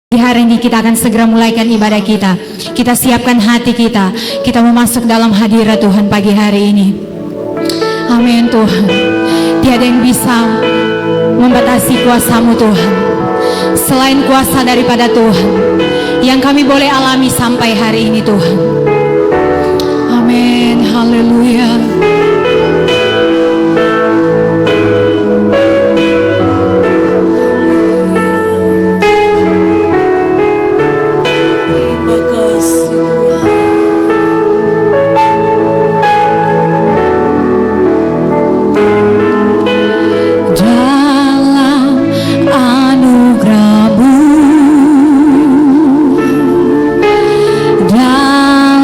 Di hari ini kita akan segera mulaikan ibadah kita. Kita siapkan hati kita. Kita mau masuk dalam hadirat Tuhan pagi hari ini. Amin Tuhan. Tiada yang bisa membatasi kuasa-Mu Tuhan. Selain kuasa daripada Tuhan yang kami boleh alami sampai hari ini Tuhan. Amin. Haleluya. Dalam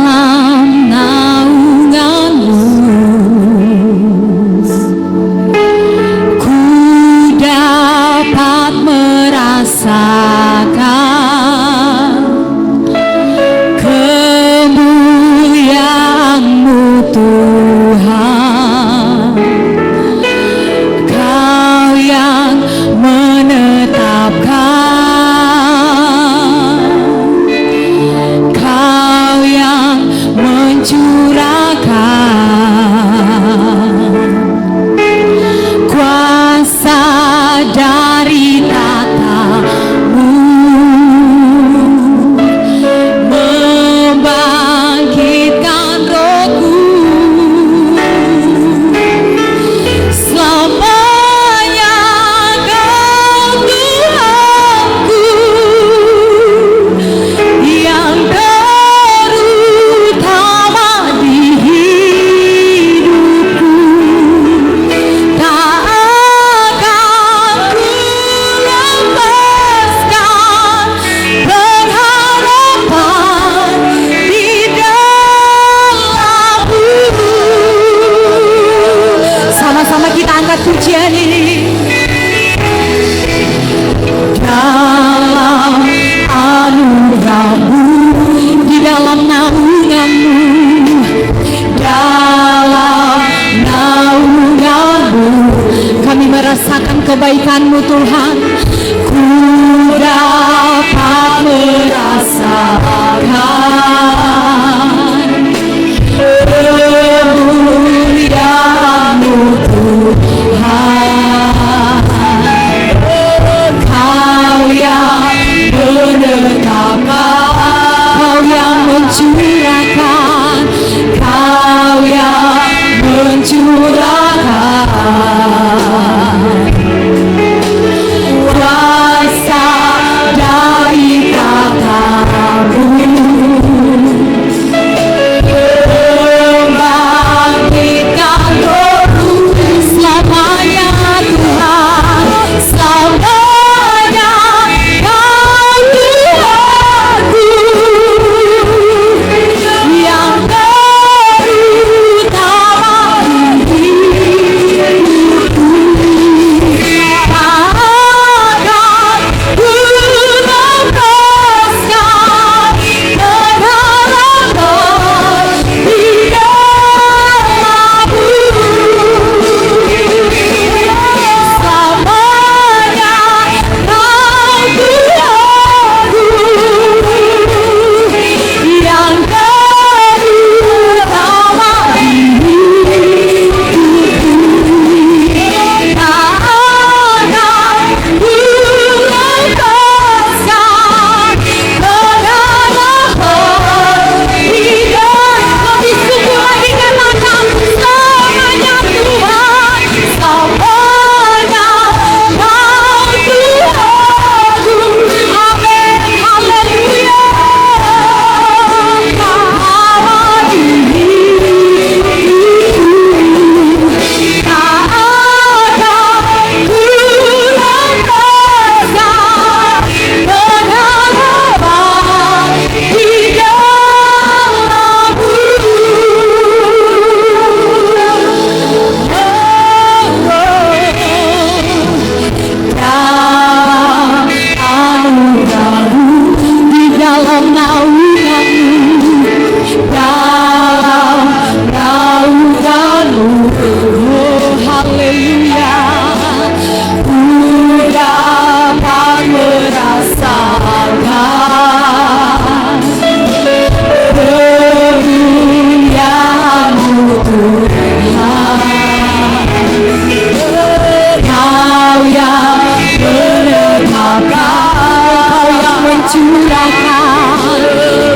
mencurahkan,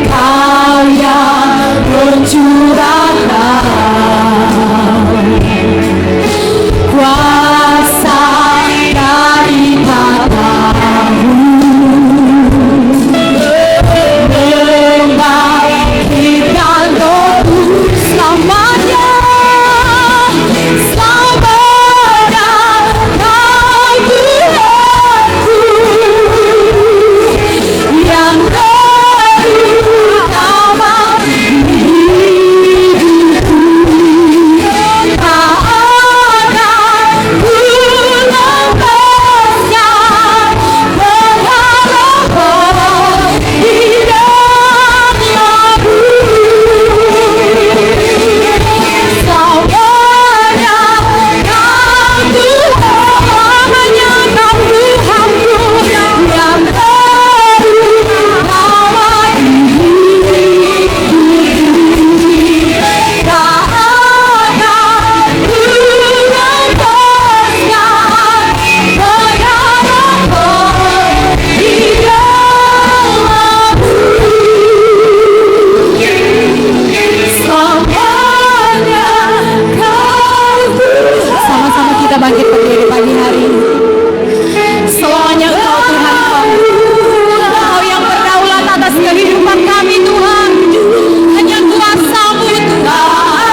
Kau yang mencurahkan kuasa dari kata-Mu, membangkitkan rohku selamanya. Bangkit berdiri pagi hari ini. Semuanya Engkau Tuhan, Engkau yang berdaulat atas kehidupan kami Tuhan. Hanya kuasa-Mu Tuhan.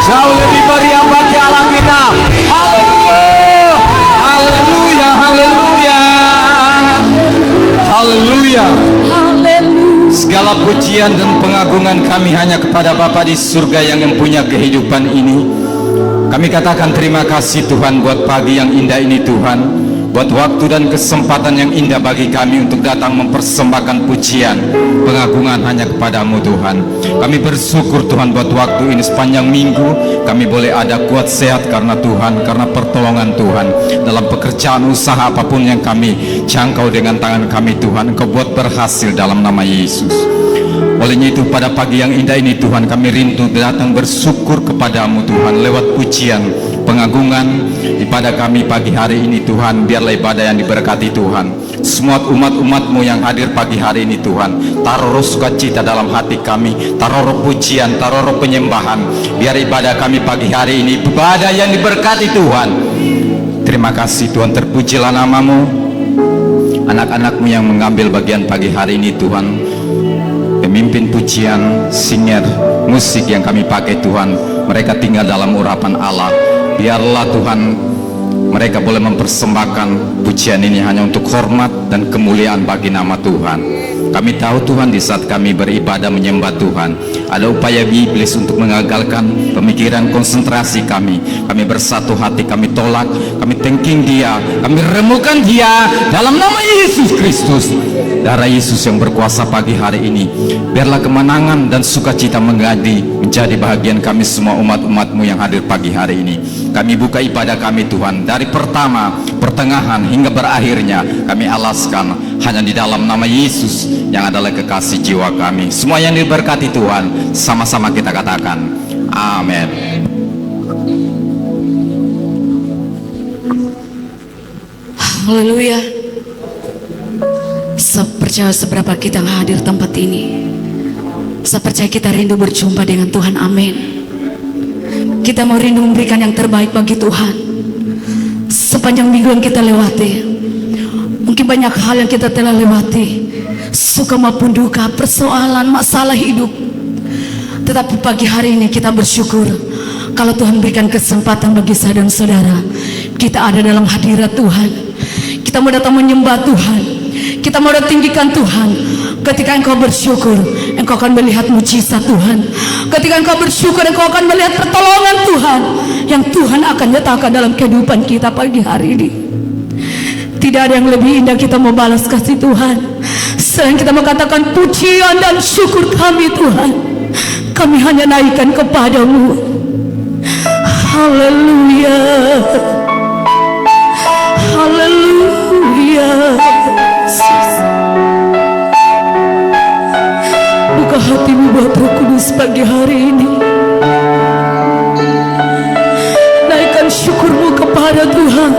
Jauh lebih meriah bagi Allah kita. Haleluya, haleluya, haleluya, haleluya. Segala pujian dan pengagungan kami hanya kepada Bapa di surga yang mempunyai kehidupan ini. Kami katakan terima kasih Tuhan buat pagi yang indah ini Tuhan, buat waktu dan kesempatan yang indah bagi kami untuk datang mempersembahkan pujian, pengagungan hanya kepadamu Tuhan. Kami bersyukur Tuhan buat waktu ini sepanjang minggu kami boleh ada kuat sehat karena Tuhan, karena pertolongan Tuhan. Dalam pekerjaan usaha apapun yang kami jangkau dengan tangan kami Tuhan, Engkau buat berhasil dalam nama Yesus. Olehnya itu pada pagi yang indah ini Tuhan, kami rindu datang bersyukur kepadamu Tuhan lewat pujian, pengagungan ibadah kami pagi hari ini Tuhan. Biarlah ibadah yang diberkati Tuhan. Semua umat-umat-Mu yang hadir pagi hari ini Tuhan, taruh roh sukacita dalam hati kami, taruh roh pujian, taruh roh penyembahan. Biar ibadah kami pagi hari ini ibadah yang diberkati Tuhan. Terima kasih Tuhan, terpujilah nama-Mu. Anak-anak-Mu yang mengambil bagian pagi hari ini Tuhan, pemimpin pujian, singer, musik yang kami pakai Tuhan, mereka tinggal dalam urapan Allah. Biarlah Tuhan mereka boleh mempersembahkan pujian ini hanya untuk hormat dan kemuliaan bagi nama Tuhan. Kami tahu Tuhan, di saat kami beribadah menyembah Tuhan, ada upaya iblis untuk mengagalkan pemikiran konsentrasi kami. Kami bersatu hati, kami tolak, kami tengking dia, kami remukan dia dalam nama Yesus Kristus. Darah Yesus yang berkuasa pagi hari ini, biarlah kemenangan dan sukacita menjadi bahagian kami semua umat-umat-Mu yang hadir pagi hari ini. Kami buka ibadah kami Tuhan, dari pertama, pertengahan hingga berakhirnya kami alaskan hanya di dalam nama Yesus yang adalah kekasih jiwa kami. Semua yang diberkati Tuhan, sama-sama kita katakan amin. Haleluya. Percaya seberapa kita hadir tempat ini, saya percaya kita rindu berjumpa dengan Tuhan. Amin. Kita mau rindu memberikan yang terbaik bagi Tuhan. Sepanjang minggu yang kita lewati, mungkin banyak hal yang kita telah lewati, suka maupun duka, persoalan, masalah hidup. Tetapi pagi hari ini kita bersyukur kalau Tuhan berikan kesempatan bagi saya dan saudara, kita ada dalam hadirat Tuhan. Kita mau datang menyembah Tuhan, kita mau datang tinggikan Tuhan. Ketika engkau bersyukur, engkau akan melihat mujizat Tuhan. Ketika engkau bersyukur, engkau akan melihat pertolongan Tuhan yang Tuhan akan nyatakan dalam kehidupan kita pagi hari ini. Tidak ada yang lebih indah kita mau balas kasih Tuhan selain kita mengatakan pujian dan syukur kami Tuhan. Kami hanya naikkan kepadamu. Haleluya, haleluya. Buka hatimu buat Roh Kudus pagi hari ini. Naikkan syukurmu kepada Tuhan.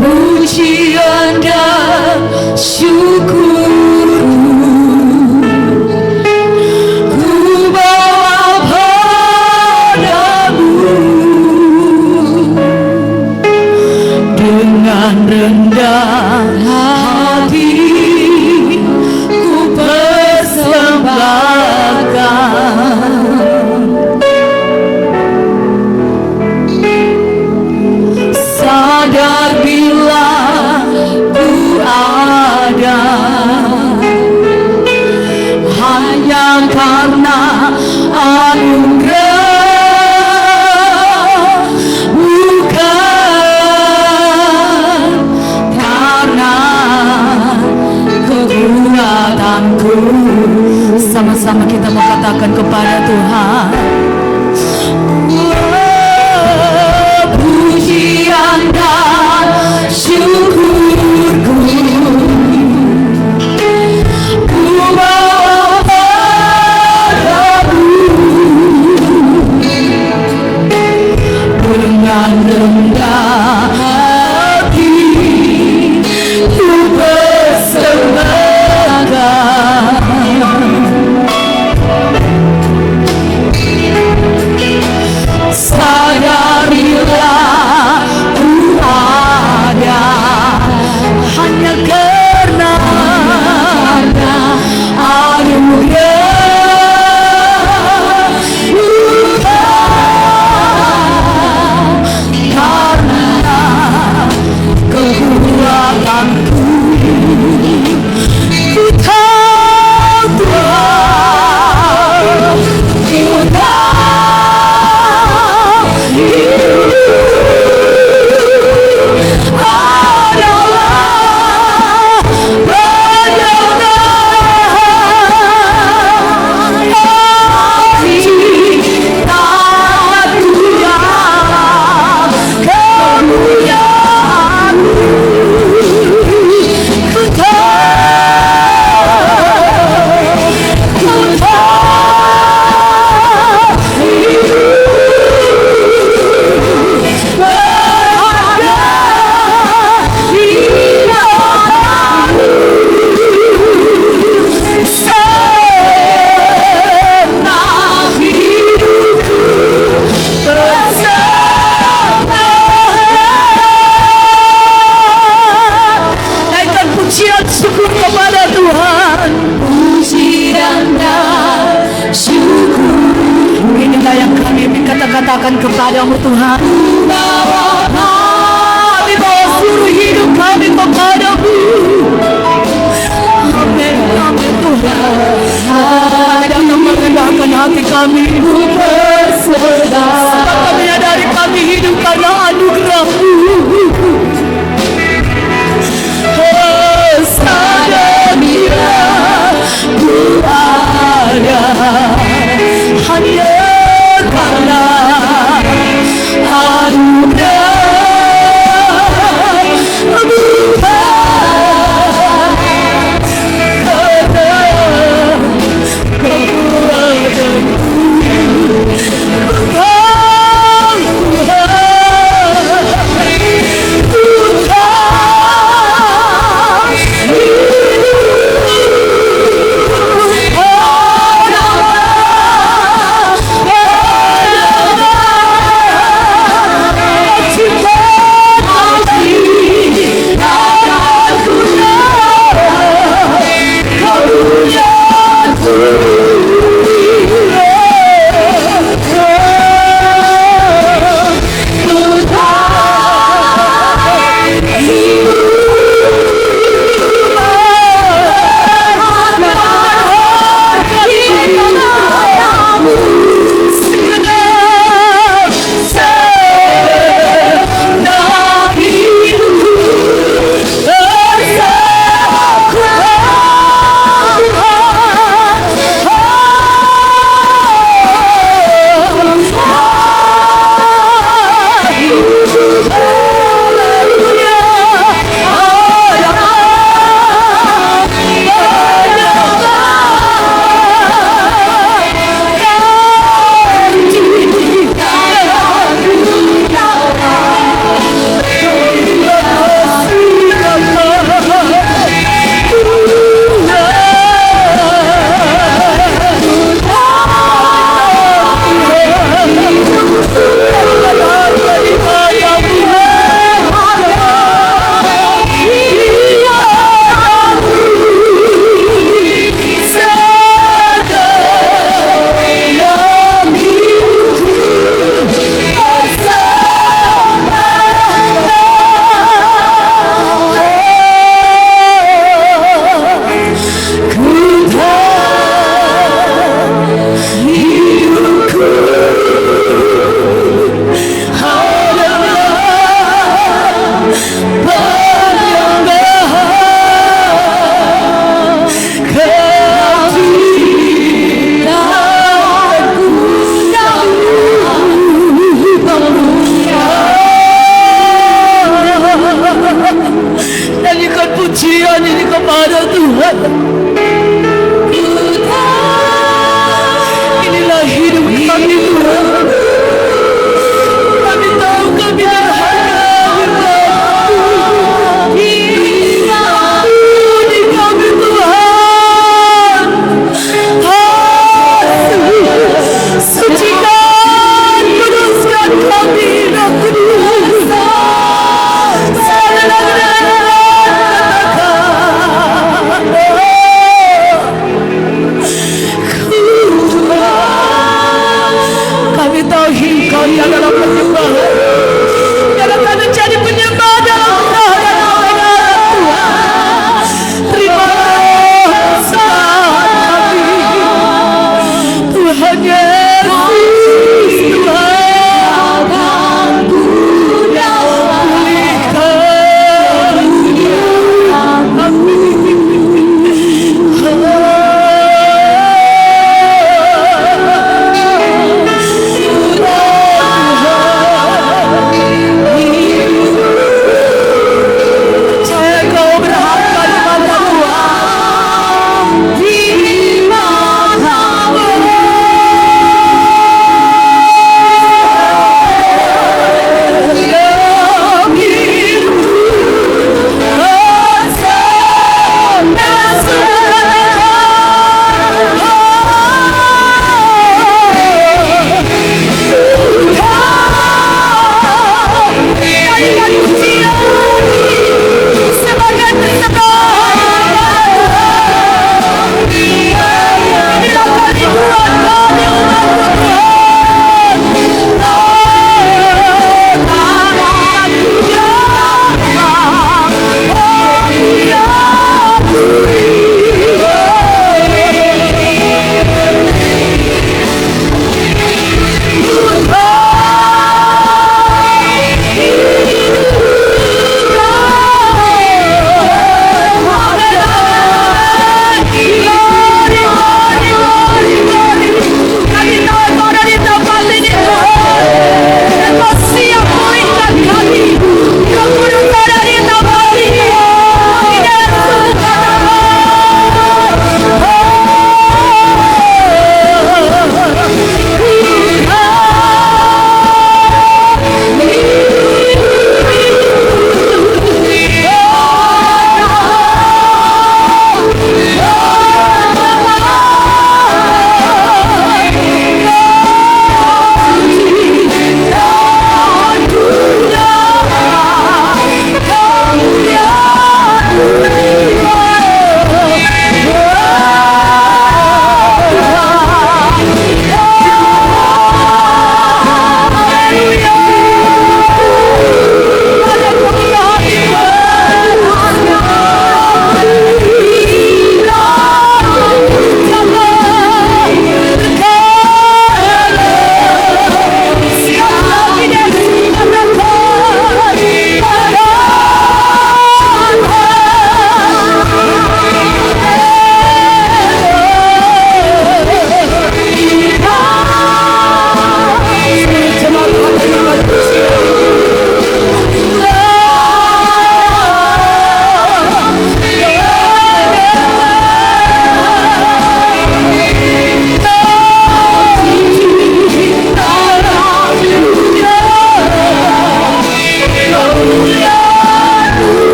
Pujian dan syukur rendah hati ku persembahkan. Sadar bila ku ada hanya karena anugerah, sama-sama kita mengatakan kepada Tuhan, pujian dan syukurku ku bawa padamu dengan rendah hati ku persembahkan. kita katakan kepadamu Tuhan, kami bawa seluruh hidup kami kepadamu. Amin, amin Tuhan. Dan merendahkan hati kami sebab kami menyadari kami hidup karena anugerah-Mu. Sadarilah Ku ada hanya karena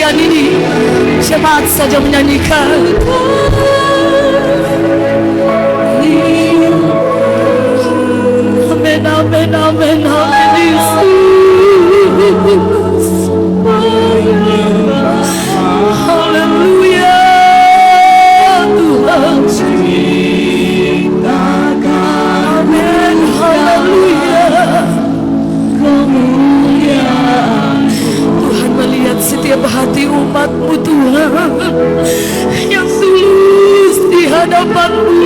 pujian ini. Cepat saja menyanyikan. Amin, amin, amin, amin. Haleluya Tuhan. Amin, haleluya. Tuhan melihat setiap hati umat-Mu Tuhan yang tulus di hadapan-Mu.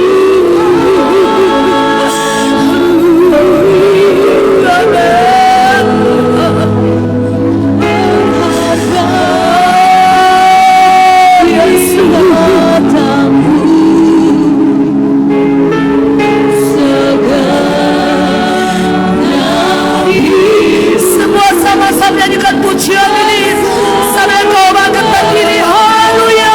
Semua sama-sama nyanyikan pujian ini sampai kau bangkit berdiri. Haleluya.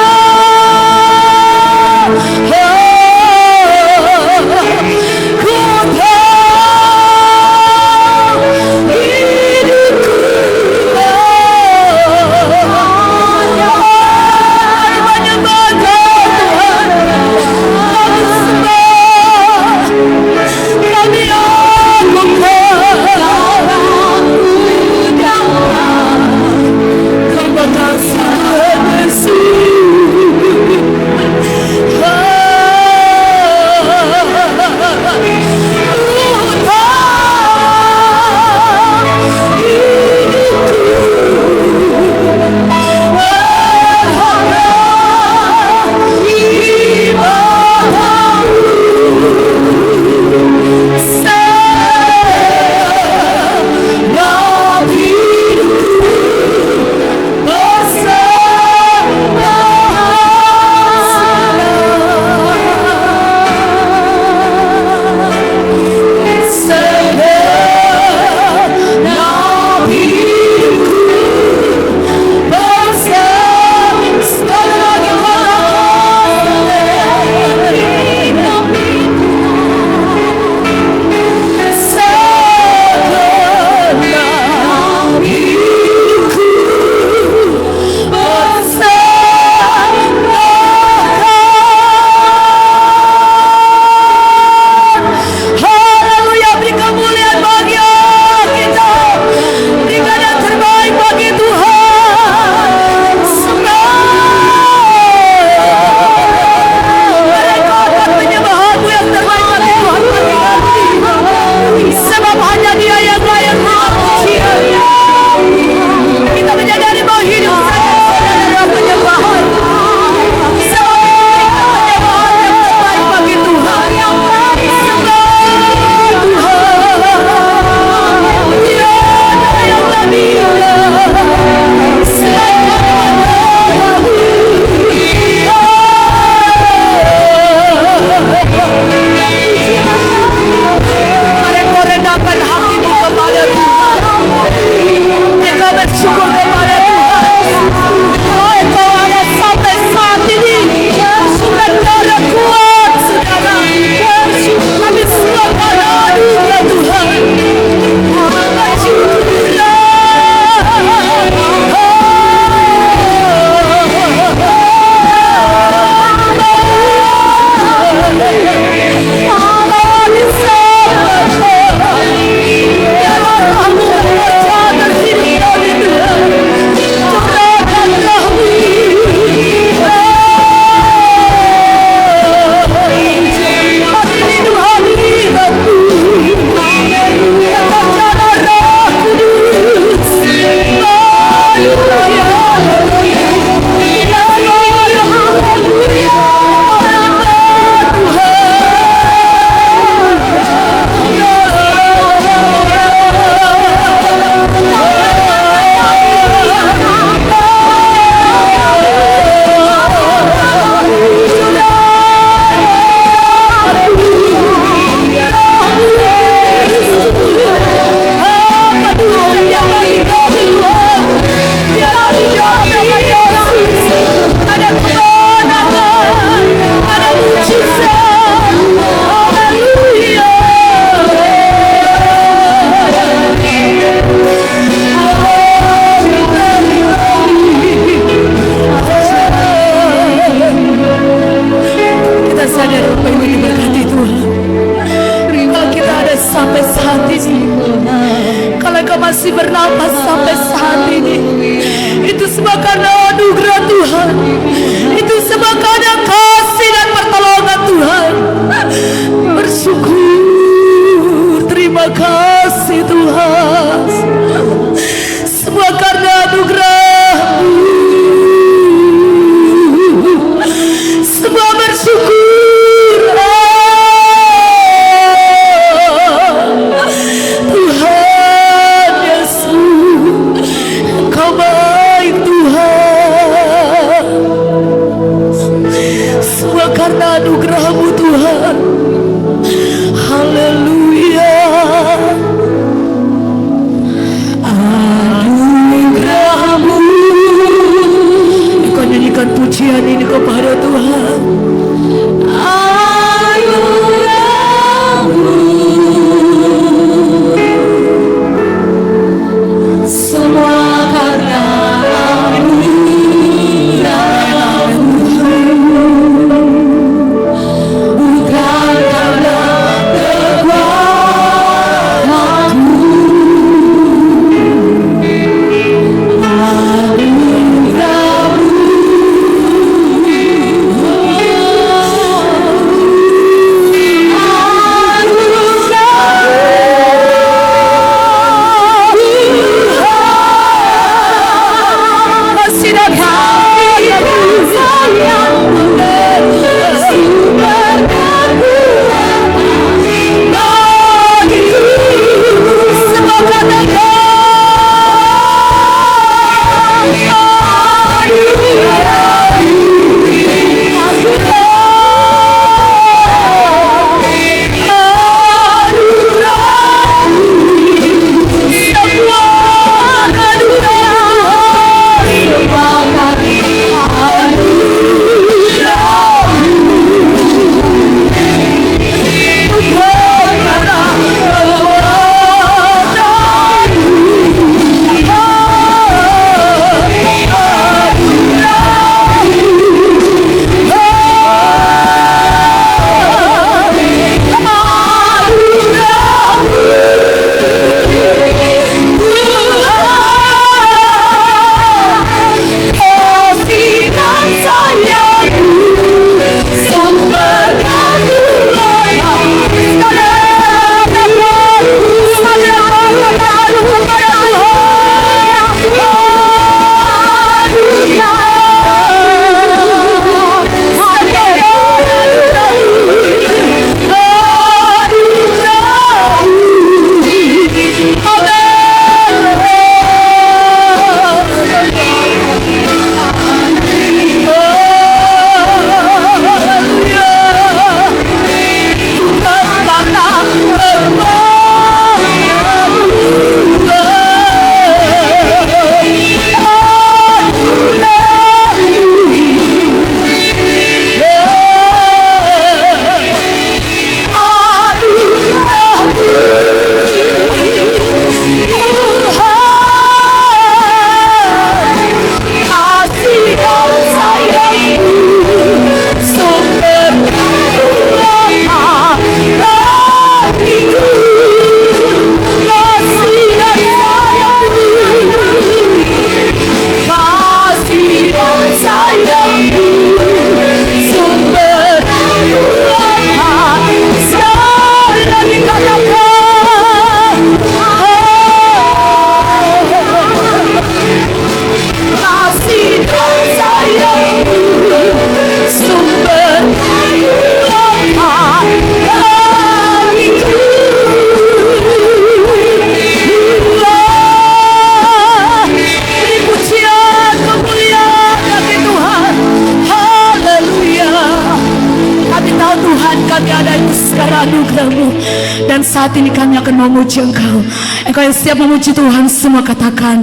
Saat ini kami akan memuji Engkau. Engkau yang siap memuji Tuhan, semua katakan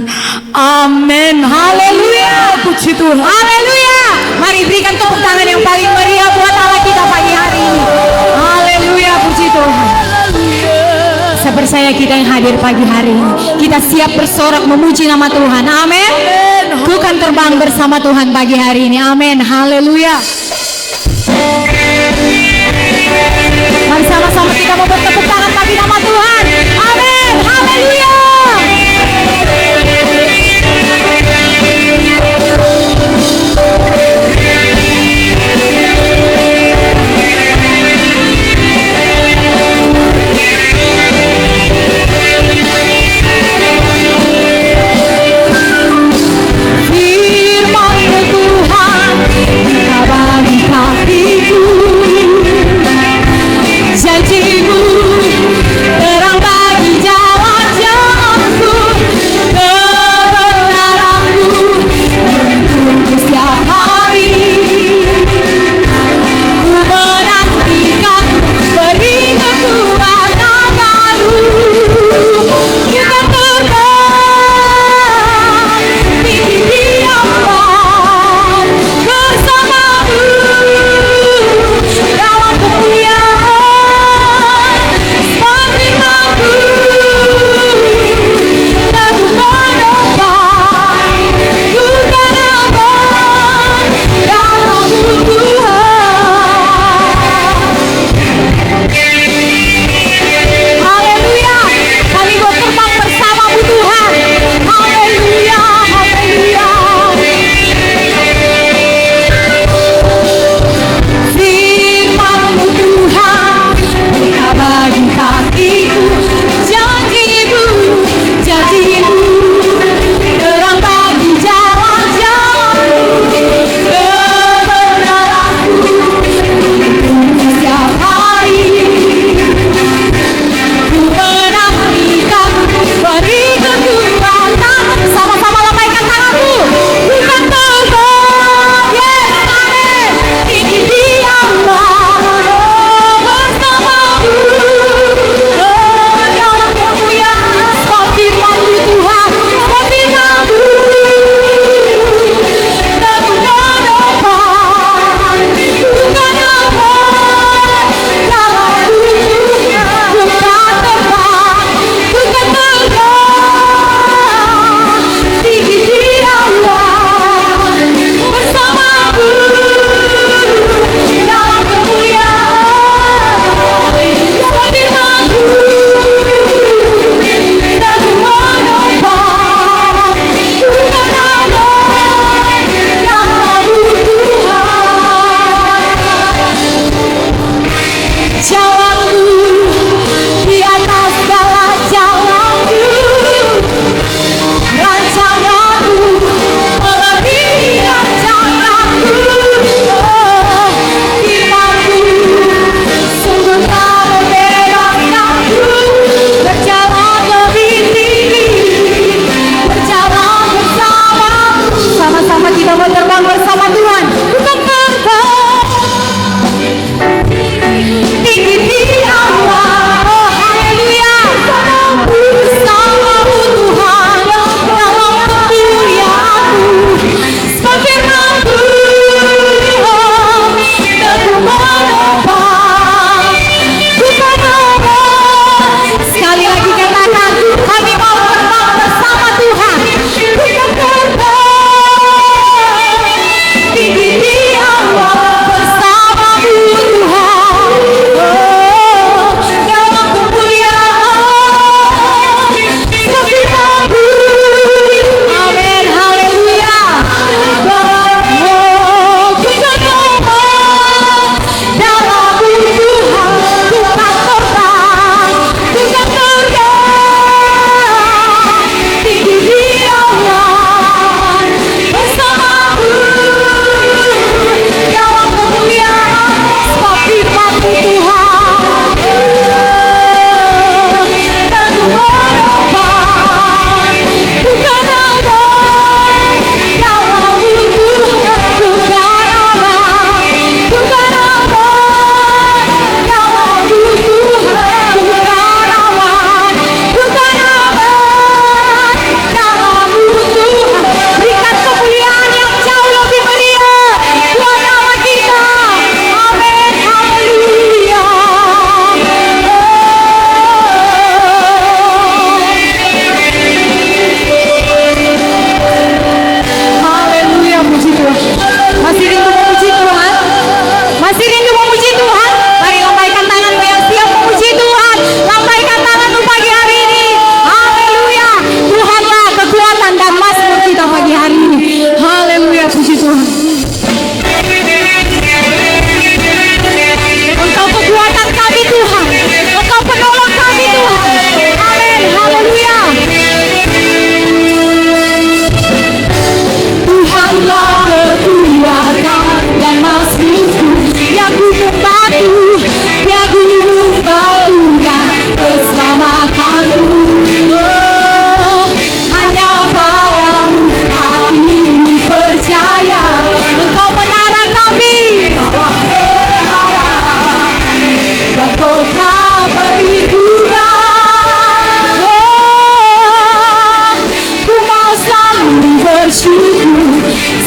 amin. Haleluya, puji Tuhan. Haleluya. Mari berikan tepuk tangan yang paling meriah buat Allah kita pagi hari ini. Haleluya, puji Tuhan. Saya percaya kita yang hadir pagi hari ini, kita siap bersorak memuji nama Tuhan. Amin. Ku kan terbang bersama Tuhan pagi hari ini. Amin. Haleluya. Mari sama-sama kita mau bertepuk tangan bagi nama Tuhan. Amin. Haleluya. Firman Tuhan bagi hatiku, janjimu terang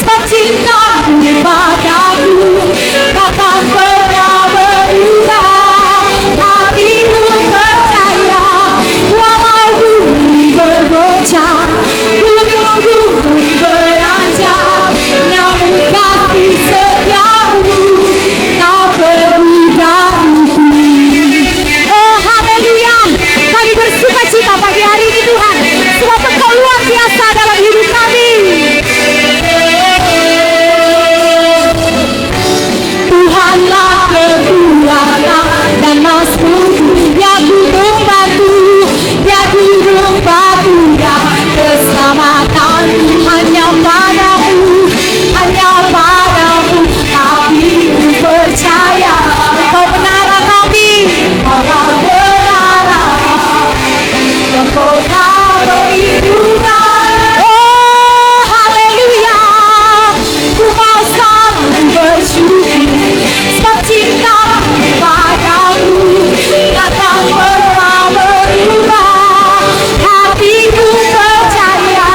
sebab cintamu padaku takkan pernah berubah. Hatiku percaya walau bumi bergoncang, gunung-gunung beranjak, namun kasih setiamu tak pergi dariku. Oh haleluya, kami bersuka cita pagi hari ini Tuhan, sebab Engkau luar biasa dalam hidup kami. Tuhanlah kekuatan dan masku, ya gunung batu, ya gunung batu, ya keselamatan hanya padamu, hanya padamu. Hatiku percaya Engkau menara kami, Allah menara, Engkau taruh hidupan. Oh haleluya, ku mau selalu bersyukur sebab cintamu padamu takkan pernah berubah. Hatiku percaya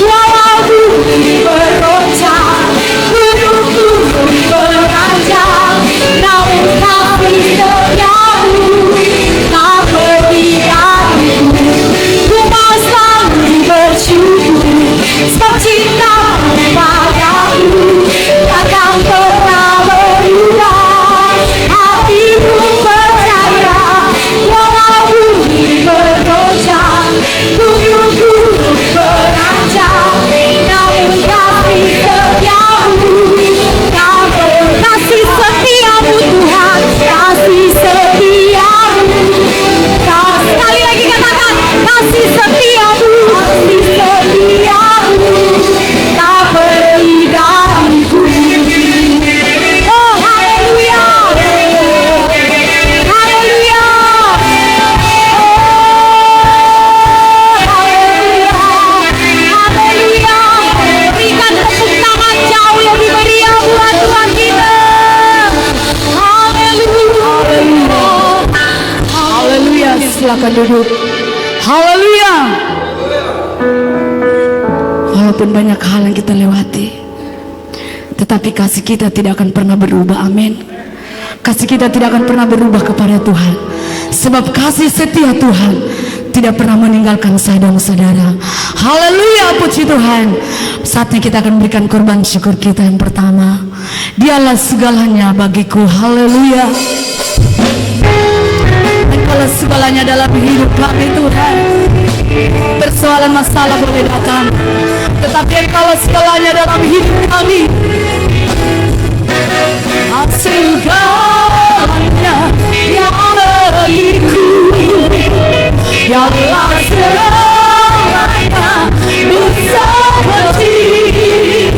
walau bumi bergoncang, gunung-gunung beranjak, namun kasih setiamu tak pergi dariku. Ku mau selalu bersyukur sebab cintamu padaku takkan pernah berubah. Hatiku percaya walau bumi bergoncang, gunung-gunung beranjak, namun kasih setiamu tak pergi. Kasih setiamu Tuhan, kasih setiamu. Sekali lagi katakan, kasih setiamu, kasih setiamu tak pergi dariku. Oh haleluya, haleluya, oh haleluya, haleluya. Berikan tepuk tangan jauh yang meriah buat Tuhan kita. Haleluya, haleluya. Silakan duduk. Haleluya. Walaupun banyak hal yang kita lewati, tetapi kasih kita tidak akan pernah berubah. Amin. Kasih kita tidak akan pernah berubah kepada Tuhan, sebab kasih setia Tuhan tidak pernah meninggalkan saya dan saudara. Haleluya, puji Tuhan. Saatnya kita akan berikan korban syukur kita yang pertama. Dialah segalanya bagiku. Haleluya. Engkaulah segalanya dalam hidup kami Tuhan. Persoalan masalah boleh datang, tetapi Engkaulah segalanya dalam hidup kami. Segalanya yang bagiku, Dialah segalanya bersama diri,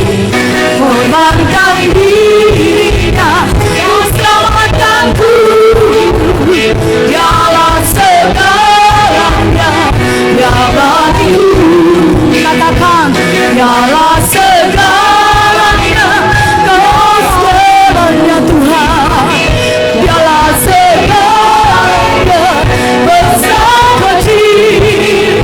korbankan dirinya untuk selamatkanku. Dialah segalanya yang bagiku. Katakan, Dialah segalanya, Kau segalanya Tuhan. Dialah segalanya bersama diri,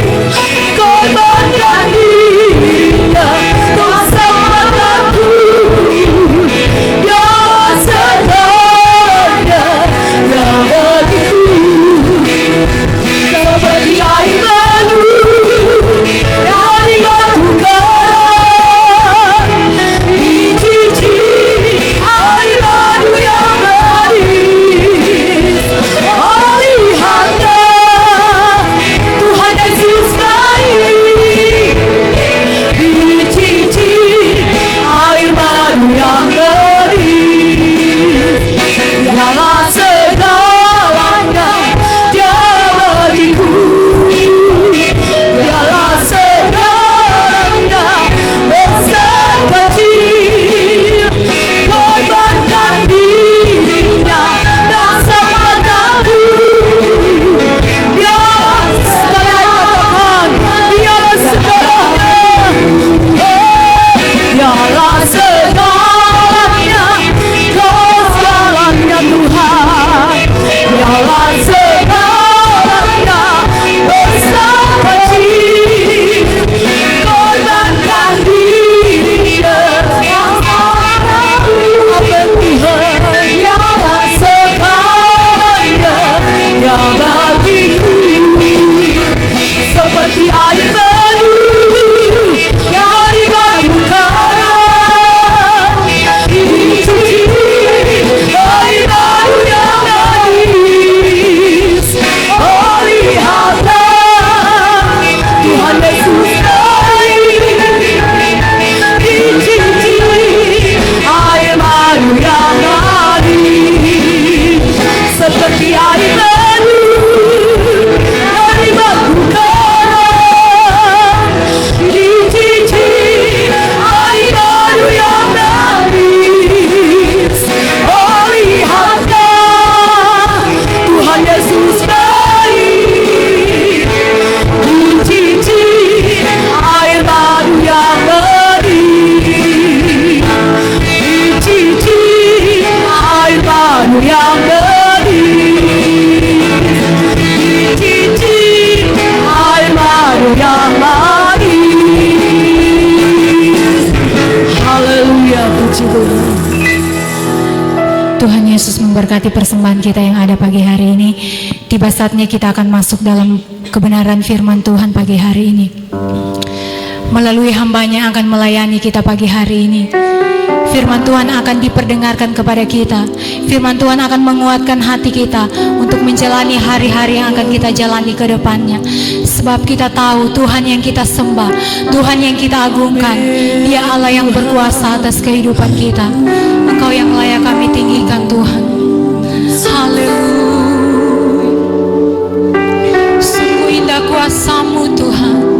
Yesus memberkati persembahan kita yang ada pagi hari ini. Tiba saatnya kita akan masuk dalam kebenaran firman Tuhan pagi hari ini. Melalui hambanya akan melayani kita pagi hari ini. Firman Tuhan akan diperdengarkan kepada kita. Firman Tuhan akan menguatkan hati kita untuk menjalani hari-hari yang akan kita jalani ke depannya. Sebab kita tahu Tuhan yang kita sembah, Tuhan yang kita agungkan, Dia Allah yang berkuasa atas kehidupan kita. Engkau yang layak kami tinggikan Tuhan. Haleluya. Sungguh indah kuasa-Mu Tuhan.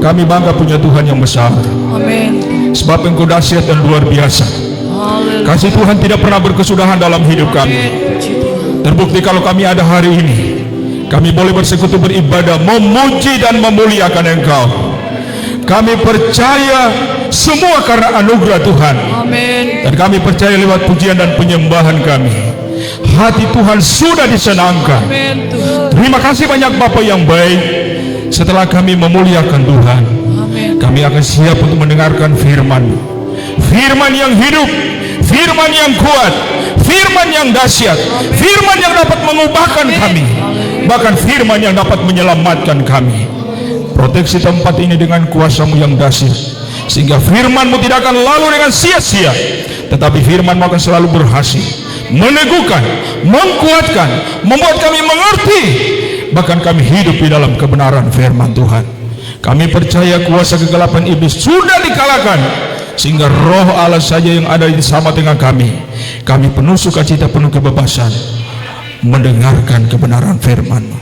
kami bangga punya Tuhan yang besar. Amin. Sebab Engkau dahsyat dan luar biasa. Kasih Tuhan tidak pernah berkesudahan dalam hidup kami. Terbukti kalau kami ada hari ini, kami boleh bersekutu beribadah, memuji dan memuliakan Engkau. Kami percaya semua karena anugerah Tuhan. Amin. Dan kami percaya lewat pujian dan penyembahan kami, hati Tuhan sudah disenangkan. Amin Tuhan. Terima kasih banyak Bapa yang baik. Setelah kami memuliakan Tuhan, Amin. kami akan siap untuk mendengarkan firman-Mu. Firman yang hidup, firman yang kuat, firman yang dahsyat, firman yang dapat mengubahkan kami, bahkan firman yang dapat menyelamatkan kami. Proteksi tempat ini dengan kuasa-Mu yang dahsyat, sehingga firman-Mu tidak akan lalu dengan sia-sia, tetapi firman-Mu akan selalu berhasil meneguhkan, menguatkan, membuat kami mengerti, bahkan kami hidup di dalam kebenaran firman Tuhan. Kami percaya kuasa kegelapan iblis sudah dikalahkan, sehingga roh Allah saja yang ada di sama dengan kami. Kami penuh sukacita, penuh kebebasan mendengarkan kebenaran firman-Mu.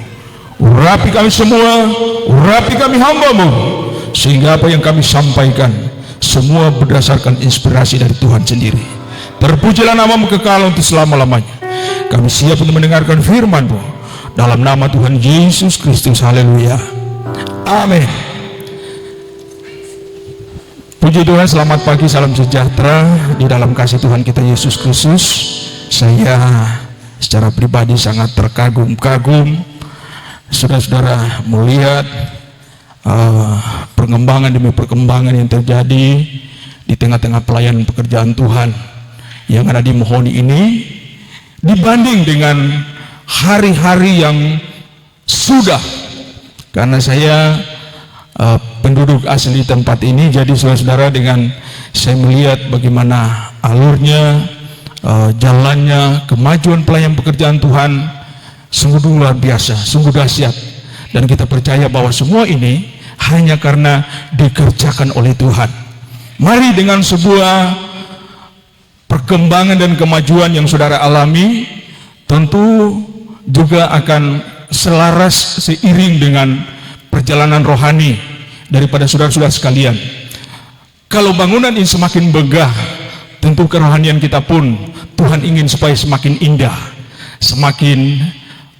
Urapi kami semua, urapi kami hamba-Mu, sehingga apa yang kami sampaikan semua berdasarkan inspirasi dari Tuhan sendiri. Terpujilah nama-Mu kekal untuk selama-lamanya. Kami siap untuk mendengarkan firman-Mu dalam nama Tuhan Yesus Kristus. Haleluya. Amin. Puji Tuhan, selamat pagi, salam sejahtera di dalam kasih Tuhan kita Yesus Kristus. Saya secara pribadi sangat terkagum-kagum, saudara-saudara, melihat perkembangan demi perkembangan yang terjadi di tengah-tengah pelayanan pekerjaan Tuhan yang ada di Mohoni ini, dibanding dengan hari-hari yang sudah. Karena saya penduduk asli tempat ini, jadi saudara-saudara, dengan saya melihat bagaimana alurnya, jalannya, kemajuan pelayanan pekerjaan Tuhan sungguh luar biasa, sungguh dahsyat. Dan kita percaya bahwa semua ini hanya karena dikerjakan oleh Tuhan. Mari dengan sebuah perkembangan dan kemajuan yang saudara alami, tentu juga akan selaras seiring dengan perjalanan rohani daripada saudara-saudara sekalian. Kalau bangunan ini semakin megah, tentu kerohanian kita pun Tuhan ingin supaya semakin indah, semakin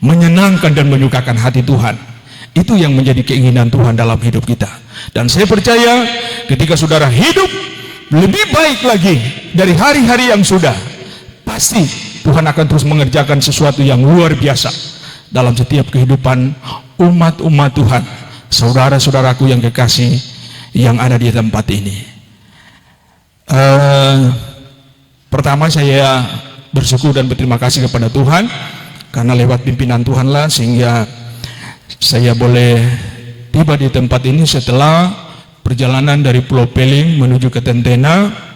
menyenangkan dan menyukakan hati Tuhan. Itu yang menjadi keinginan Tuhan dalam hidup kita. Dan saya percaya ketika saudara hidup lebih baik lagi dari hari-hari yang sudah, pasti Tuhan akan terus mengerjakan sesuatu yang luar biasa dalam setiap kehidupan umat-umat Tuhan, saudara-saudaraku yang kekasih yang ada di tempat ini. Pertama, saya bersyukur dan berterima kasih kepada Tuhan, karena lewat pimpinan Tuhanlah sehingga saya boleh tiba di tempat ini setelah perjalanan dari Pulau Peling menuju ke Tentena.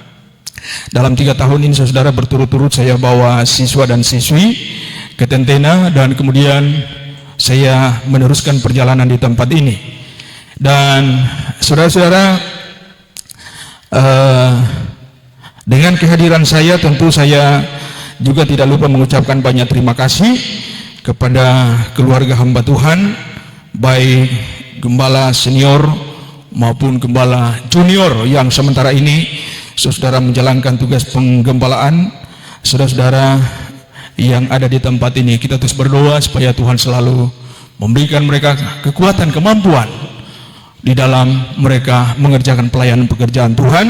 Dalam 3 tahun ini saudara, berturut-turut saya bawa siswa dan siswi ke Tentena, dan kemudian saya meneruskan perjalanan di tempat ini. Dan saudara-saudara, dengan kehadiran saya, tentu saya juga tidak lupa mengucapkan banyak terima kasih kepada keluarga hamba Tuhan, baik gembala senior maupun gembala junior yang sementara ini saudara menjalankan tugas penggembalaan. Saudara-saudara yang ada di tempat ini, kita terus berdoa supaya Tuhan selalu memberikan mereka kekuatan, kemampuan di dalam mereka mengerjakan pelayanan pekerjaan Tuhan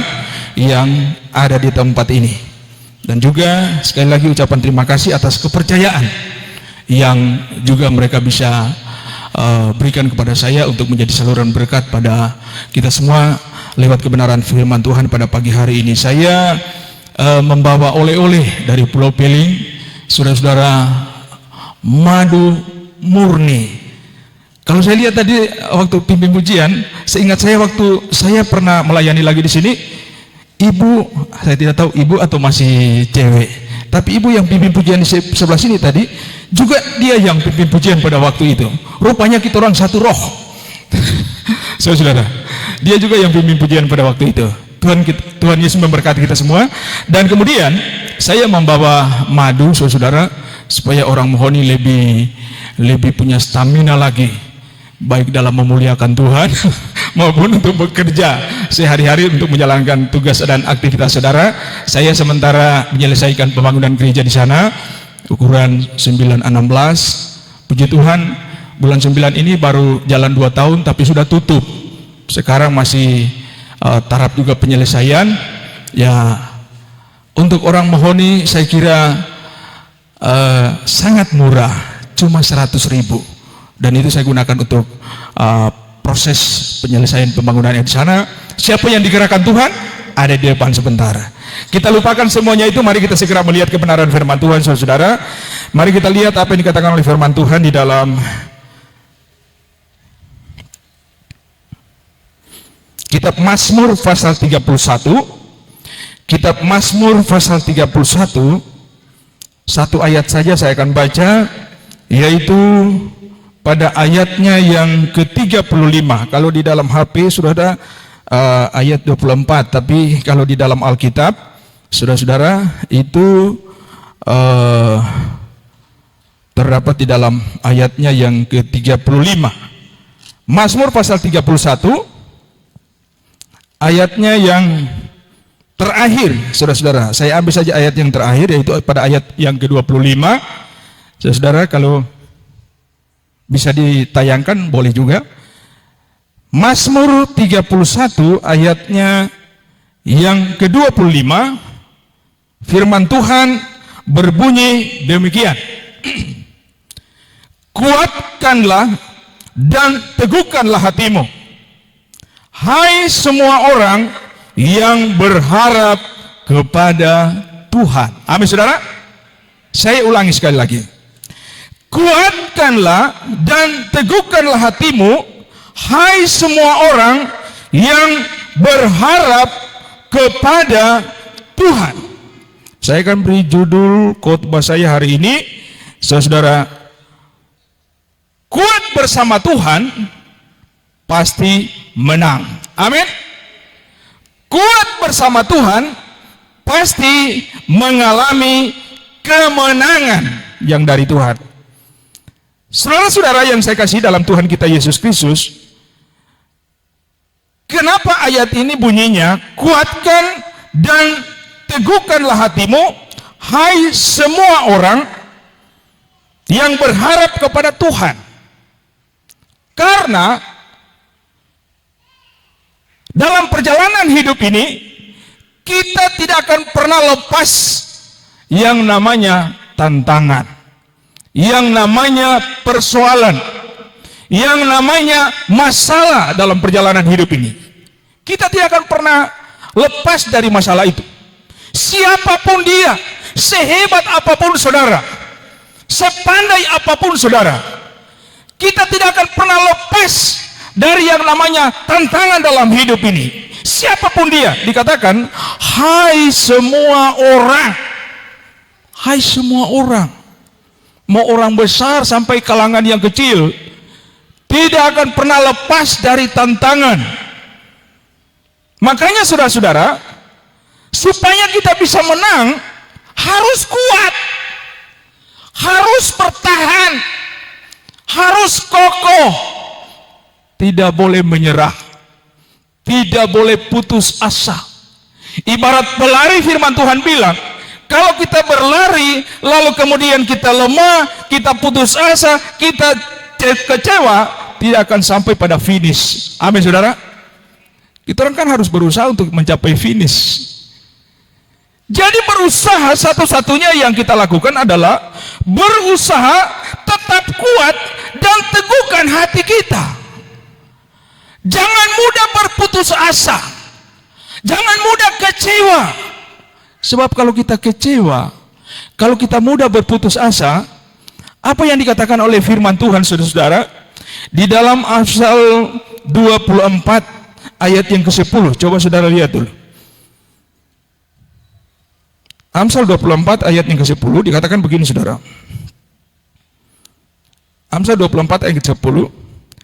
yang ada di tempat ini. Dan juga sekali lagi ucapan terima kasih atas kepercayaan yang juga mereka bisa berikan kepada saya untuk menjadi saluran berkat pada kita semua lewat kebenaran firman Tuhan pada pagi hari ini. Saya membawa oleh-oleh dari Pulau Peling, saudara-saudara, madu murni. Kalau saya lihat tadi waktu pimpin pujian, seingat saya waktu saya pernah melayani lagi di sini, ibu, saya tidak tahu ibu atau masih cewek, tapi ibu yang pimpin pujian di sebelah sini tadi, juga dia yang pimpin pujian pada waktu itu. Rupanya kita orang satu roh. Saudara, dia juga yang pimpin pujian pada waktu itu. Tuhan Yesus memberkati kita semua. Dan kemudian saya membawa madu, saudara, supaya orang Mohoni lebih punya stamina lagi, baik dalam memuliakan Tuhan maupun untuk bekerja sehari-hari untuk menjalankan tugas dan aktivitas saudara. Saya sementara menyelesaikan pembangunan gereja di sana, ukuran 916. Puji Tuhan, bulan 9 ini baru jalan 2 tahun tapi sudah tutup. Sekarang masih taraf juga penyelesaian. Ya, untuk orang Mahoni saya kira sangat murah, cuma 100.000, dan itu saya gunakan untuk proses penyelesaian pembangunannya di sana. Siapa yang digerakkan Tuhan ada di depan sebentar. Kita lupakan semuanya itu, mari kita segera melihat kebenaran firman Tuhan, saudara. Mari kita lihat apa yang dikatakan oleh firman Tuhan di dalam Kitab Mazmur pasal 31. Kitab Mazmur pasal 31, satu ayat saja saya akan baca, yaitu pada ayatnya yang ke-35. Kalau di dalam HP sudah ada ayat 24, tapi kalau di dalam Alkitab, saudara-saudara, itu terdapat di dalam ayatnya yang ke-35. Mazmur pasal 31, ayatnya yang terakhir, saudara-saudara. Saya ambil saja ayat yang terakhir, yaitu pada ayat yang ke-25. Saudara, kalau bisa ditayangkan boleh juga. Mazmur 31 ayatnya yang ke-25, firman Tuhan berbunyi demikian. Kuatkanlah dan teguhkanlah hatimu, hai semua orang yang berharap kepada Tuhan. Amin, saudara. Saya ulangi sekali lagi. Kuatkanlah dan teguhkanlah hatimu, hai semua orang yang berharap kepada Tuhan. Saya akan beri judul khotbah saya hari ini, saudara. Kuat bersama Tuhan pasti menang. Amin. Kuat bersama Tuhan pasti mengalami kemenangan yang dari Tuhan. Saudara-saudara yang saya kasih dalam Tuhan kita Yesus Kristus, kenapa ayat ini bunyinya, kuatkan dan teguhkanlah hatimu, hai semua orang yang berharap kepada Tuhan. Karena dalam perjalanan hidup ini, kita tidak akan pernah lepas yang namanya tantangan, yang namanya persoalan, yang namanya masalah dalam perjalanan hidup ini. Kita tidak akan pernah lepas dari masalah itu. Siapapun dia, sehebat apapun saudara, sepandai apapun saudara, kita tidak akan pernah lepas dari yang namanya tantangan dalam hidup ini. Siapapun dia, dikatakan hai semua orang. Hai semua orang, mau orang besar sampai kalangan yang kecil, tidak akan pernah lepas dari tantangan. Makanya saudara-saudara, supaya kita bisa menang, harus kuat, harus bertahan, harus kokoh, tidak boleh menyerah, tidak boleh putus asa. Ibarat pelari, firman Tuhan bilang, kalau kita berlari lalu kemudian kita lemah, kita putus asa, kita kecewa, tidak akan sampai pada finish. Amin, saudara. Kita orang kan harus berusaha untuk mencapai finish. Jadi berusaha, satu-satunya yang kita lakukan adalah berusaha tetap kuat dan teguhkan hati kita. Jangan mudah berputus asa, jangan mudah kecewa. Sebab kalau kita kecewa, kalau kita mudah berputus asa, apa yang dikatakan oleh firman Tuhan, saudara-saudara, di dalam Amsal 24 ayat yang ke-10. Coba saudara lihat dulu. Amsal 24 ayat yang ke-10 dikatakan begini, saudara. Amsal 24 ayat ke-10.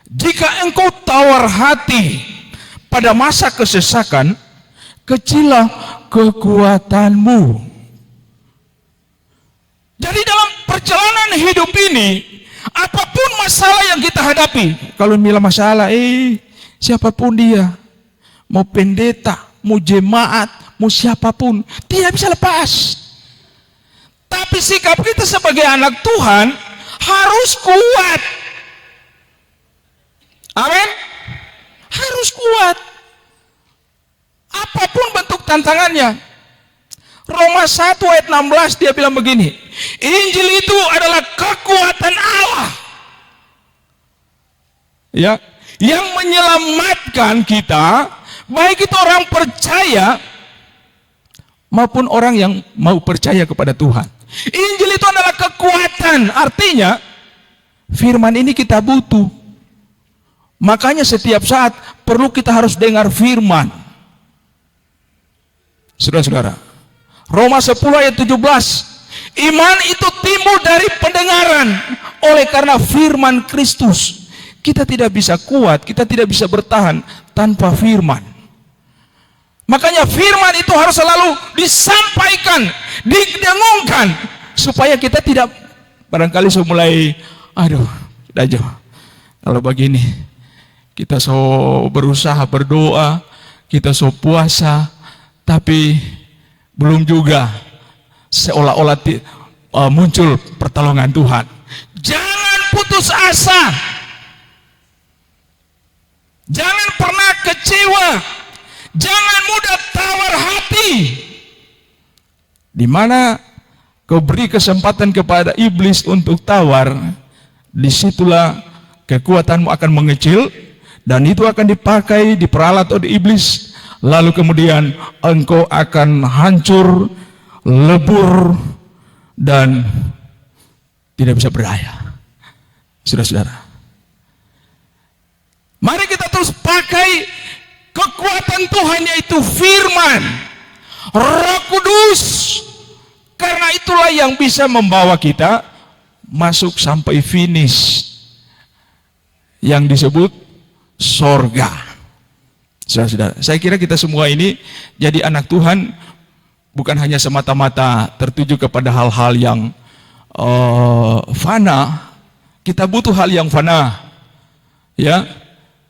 Jika engkau tawar hati pada masa kesesakan, kecilah kekuatanmu. Jadi dalam perjalanan hidup ini, apapun masalah yang kita hadapi, kalau bilang masalah, Siapapun dia, mau pendeta, mau jemaat, mau siapapun, tidak bisa lepas. Tapi sikap kita sebagai anak Tuhan harus kuat. Amin. Harus kuat. Apapun bentuk tantangannya. Roma 1 ayat 16 dia bilang begini, Injil itu adalah kekuatan Allah. Ya, yang menyelamatkan kita, baik itu orang percaya maupun orang yang mau percaya kepada Tuhan. Injil itu adalah kekuatan, artinya firman ini kita butuh. Makanya setiap saat perlu kita harus dengar firman. Saudara-saudara, Roma 10 ayat 17, iman itu timbul dari pendengaran, oleh karena firman Kristus. Kita tidak bisa kuat, kita tidak bisa bertahan tanpa firman. Makanya firman itu harus selalu disampaikan, didengungkan, supaya kita tidak barangkali mulai, sudah jauh. Kalau begini, kita berusaha berdoa, kita puasa, tapi belum juga seolah-olah muncul pertolongan Tuhan. Jangan putus asa. Jangan pernah kecewa. Jangan mudah tawar hati. Di mana kau beri kesempatan kepada iblis untuk tawar, disitulah kekuatanmu akan mengecil, dan itu akan dipakai, diperalat oleh iblis. Lalu kemudian engkau akan hancur, lebur, dan tidak bisa berdaya. Saudara-saudara, mari kita terus pakai kekuatan Tuhan, yaitu firman, Roh Kudus, karena itulah yang bisa membawa kita masuk sampai finish yang disebut sorga. Saudara-saudara, saya kira kita semua ini jadi anak Tuhan bukan hanya semata-mata tertuju kepada hal-hal yang fana. Kita butuh hal yang fana, ya,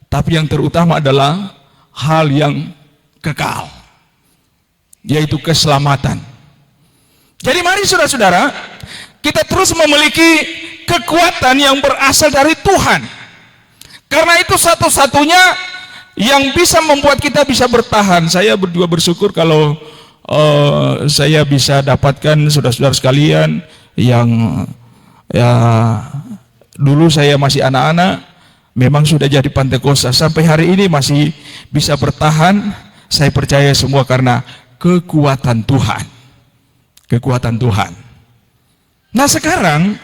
tapi yang terutama adalah hal yang kekal, yaitu keselamatan. Jadi mari saudara-saudara, kita terus memiliki kekuatan yang berasal dari Tuhan. Karena itu satu-satunya yang bisa membuat kita bisa bertahan. Saya juga bersyukur kalau saya bisa dapatkan saudara-saudara sekalian yang ya dulu saya masih anak-anak, memang sudah jadi Pantekosta, sampai hari ini masih bisa bertahan. Saya percaya semua karena kekuatan Tuhan. Kekuatan Tuhan. Nah, sekarang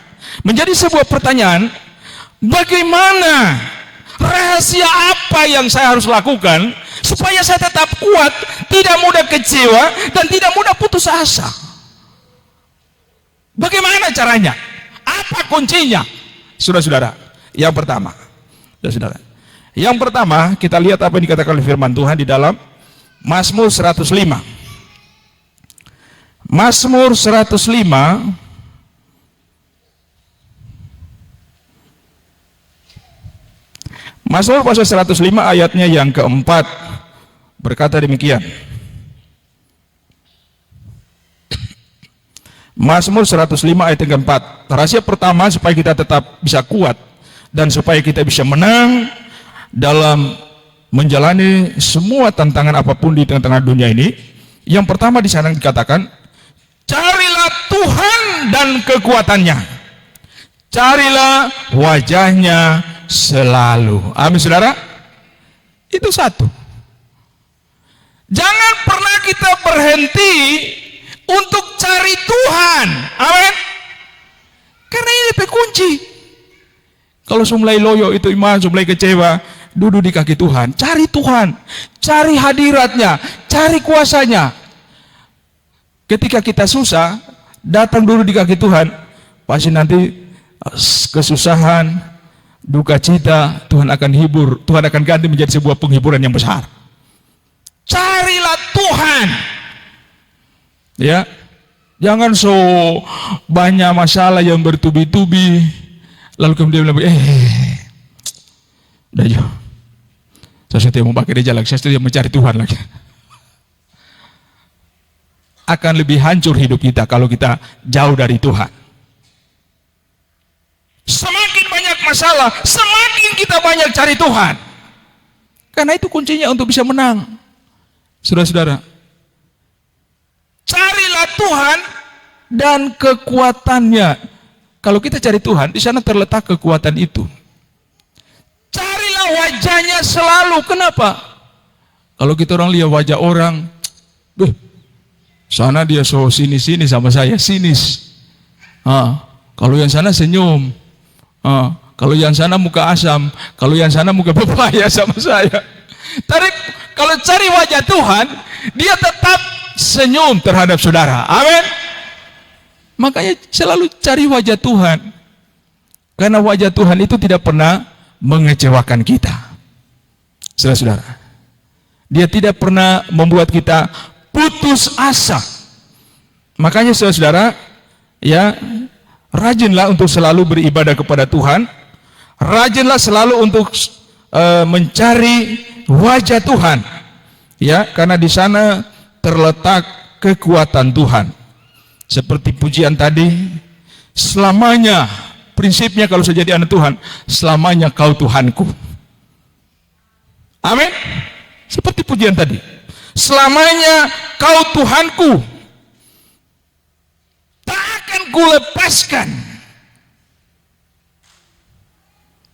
menjadi sebuah pertanyaan, bagaimana, rahasia apa yang saya harus lakukan supaya saya tetap kuat, tidak mudah kecewa, dan tidak mudah putus asa? Bagaimana caranya? Apa kuncinya? Saudara-saudara, yang pertama, saudara, yang pertama kita lihat apa yang dikatakan oleh firman Tuhan di dalam Mazmur 105. Mazmur 105 Mazmur pasal 105 ayatnya yang keempat berkata demikian. Mazmur 105 ayat yang keempat. Rahasia pertama supaya kita tetap bisa kuat dan supaya kita bisa menang dalam menjalani semua tantangan apapun di tengah-tengah dunia ini. Yang pertama di sana dikatakan, carilah Tuhan dan kekuatannya, carilah wajahnya selalu. Amin, saudara. Itu satu. Jangan pernah kita berhenti untuk cari Tuhan. Amin. Karena ini kunci. Kalau mulai loyo itu iman, mulai kecewa, duduk di kaki Tuhan. Cari Tuhan, cari hadiratnya, cari kuasanya. Ketika kita susah, datang dulu di kaki Tuhan, pasti nanti kesusahan, duka cita, Tuhan akan hibur, Tuhan akan ganti menjadi sebuah penghiburan yang besar. Carilah Tuhan. Ya, jangan banyak masalah yang bertubi-tubi, lalu kemudian bilang, udah jauh. Saya tidak mau pakai gereja lagi, saya tidak mencari Tuhan lagi. Akan lebih hancur hidup kita kalau kita jauh dari Tuhan. Semakin banyak masalah, semakin kita banyak cari Tuhan. Karena itu kuncinya untuk bisa menang. Saudara-saudara, carilah Tuhan dan kekuatannya. Kalau kita cari Tuhan, di sana terletak kekuatan itu. Carilah wajahnya selalu. Kenapa? Kalau kita orang lihat wajah orang, sana dia so sini-sini sama saya, sinis. Kalau yang sana senyum. Kalau yang sana muka asam, kalau yang sana muka pepaya sama saya. Tapi kalau cari wajah Tuhan, dia tetap senyum terhadap saudara. Amin. Makanya selalu cari wajah Tuhan. Karena wajah Tuhan itu tidak pernah mengecewakan kita. Saudara-saudara, dia tidak pernah membuat kita putus asa. Makanya saudara-saudara, ya, rajinlah untuk selalu beribadah kepada Tuhan. Rajinlah selalu untuk mencari wajah Tuhan. Ya, karena di sana terletak kekuatan Tuhan. Seperti pujian tadi, selamanya, prinsipnya kalau saya jadi anak Tuhan, selamanya kau Tuhanku. Amin. Seperti pujian tadi, selamanya kau Tuhanku, tak akan kulepaskan.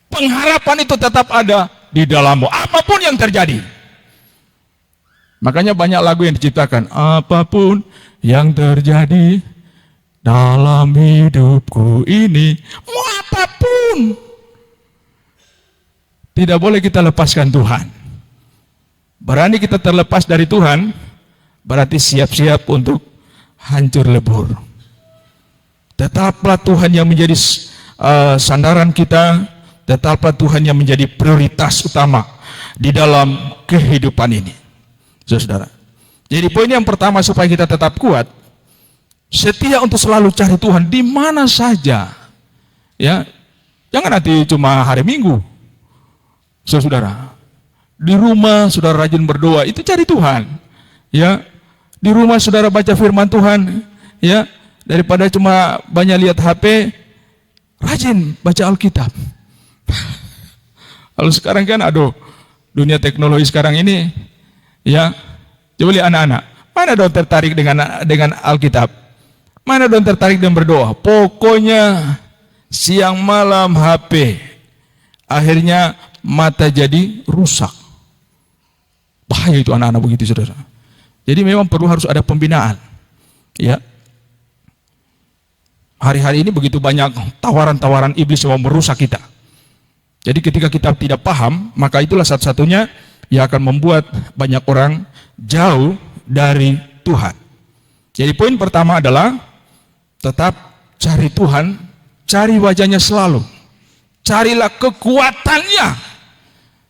Pengharapan itu tetap ada di dalammu, apapun yang terjadi. Makanya banyak lagu yang diciptakan, apapun yang terjadi dalam hidupku ini, mau apapun, tidak boleh kita lepaskan Tuhan. Berani kita terlepas dari Tuhan, berarti siap-siap untuk hancur lebur. Tetaplah Tuhan yang menjadi sandaran kita, tetaplah Tuhan yang menjadi prioritas utama di dalam kehidupan ini. Saudara, jadi poin yang pertama supaya kita tetap kuat, setia untuk selalu cari Tuhan di mana saja. Ya, jangan nanti cuma hari Minggu. Saudara, di rumah saudara rajin berdoa, itu cari Tuhan. Ya, di rumah saudara baca firman Tuhan. Ya, daripada cuma banyak lihat HP, rajin baca Alkitab. Kalau sekarang kan, dunia teknologi sekarang ini, ya, coba lihat anak-anak, mana dong tertarik dengan Alkitab, mana dong tertarik dengan berdoa, pokoknya siang malam HP, akhirnya mata jadi rusak. Bahaya itu anak-anak begitu, saudara. Jadi memang harus ada pembinaan. Ya, hari-hari ini begitu banyak tawaran-tawaran iblis yang mau merusak kita. Jadi ketika kita tidak paham, maka itulah satu-satunya yang akan membuat banyak orang jauh dari Tuhan. Jadi poin pertama adalah tetap cari Tuhan, cari wajahnya selalu. Carilah kekuatannya.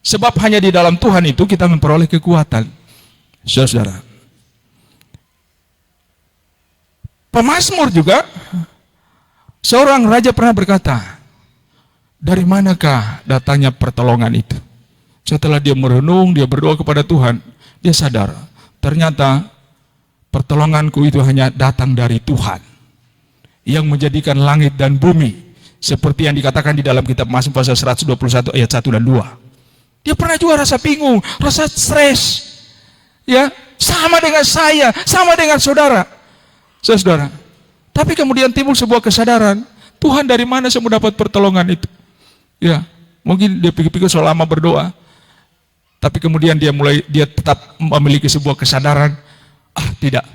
Sebab hanya di dalam Tuhan itu kita memperoleh kekuatan. Saudara. Pemazmur juga, seorang raja pernah berkata, dari manakah datangnya pertolongan itu? Setelah dia merenung, dia berdoa kepada Tuhan, dia sadar, ternyata pertolonganku itu hanya datang dari Tuhan yang menjadikan langit dan bumi, seperti yang dikatakan di dalam kitab Mazmur pasal 121 ayat 1 dan 2. Dia pernah juga rasa bingung, rasa stres. Ya, sama dengan saya, sama dengan saudara. Saudara. Tapi kemudian timbul sebuah kesadaran, Tuhan dari mana saya mau dapat pertolongan itu? Ya, mungkin dia pikir-pikir selama berdoa, tapi kemudian dia tetap memiliki sebuah kesadaran, tidak,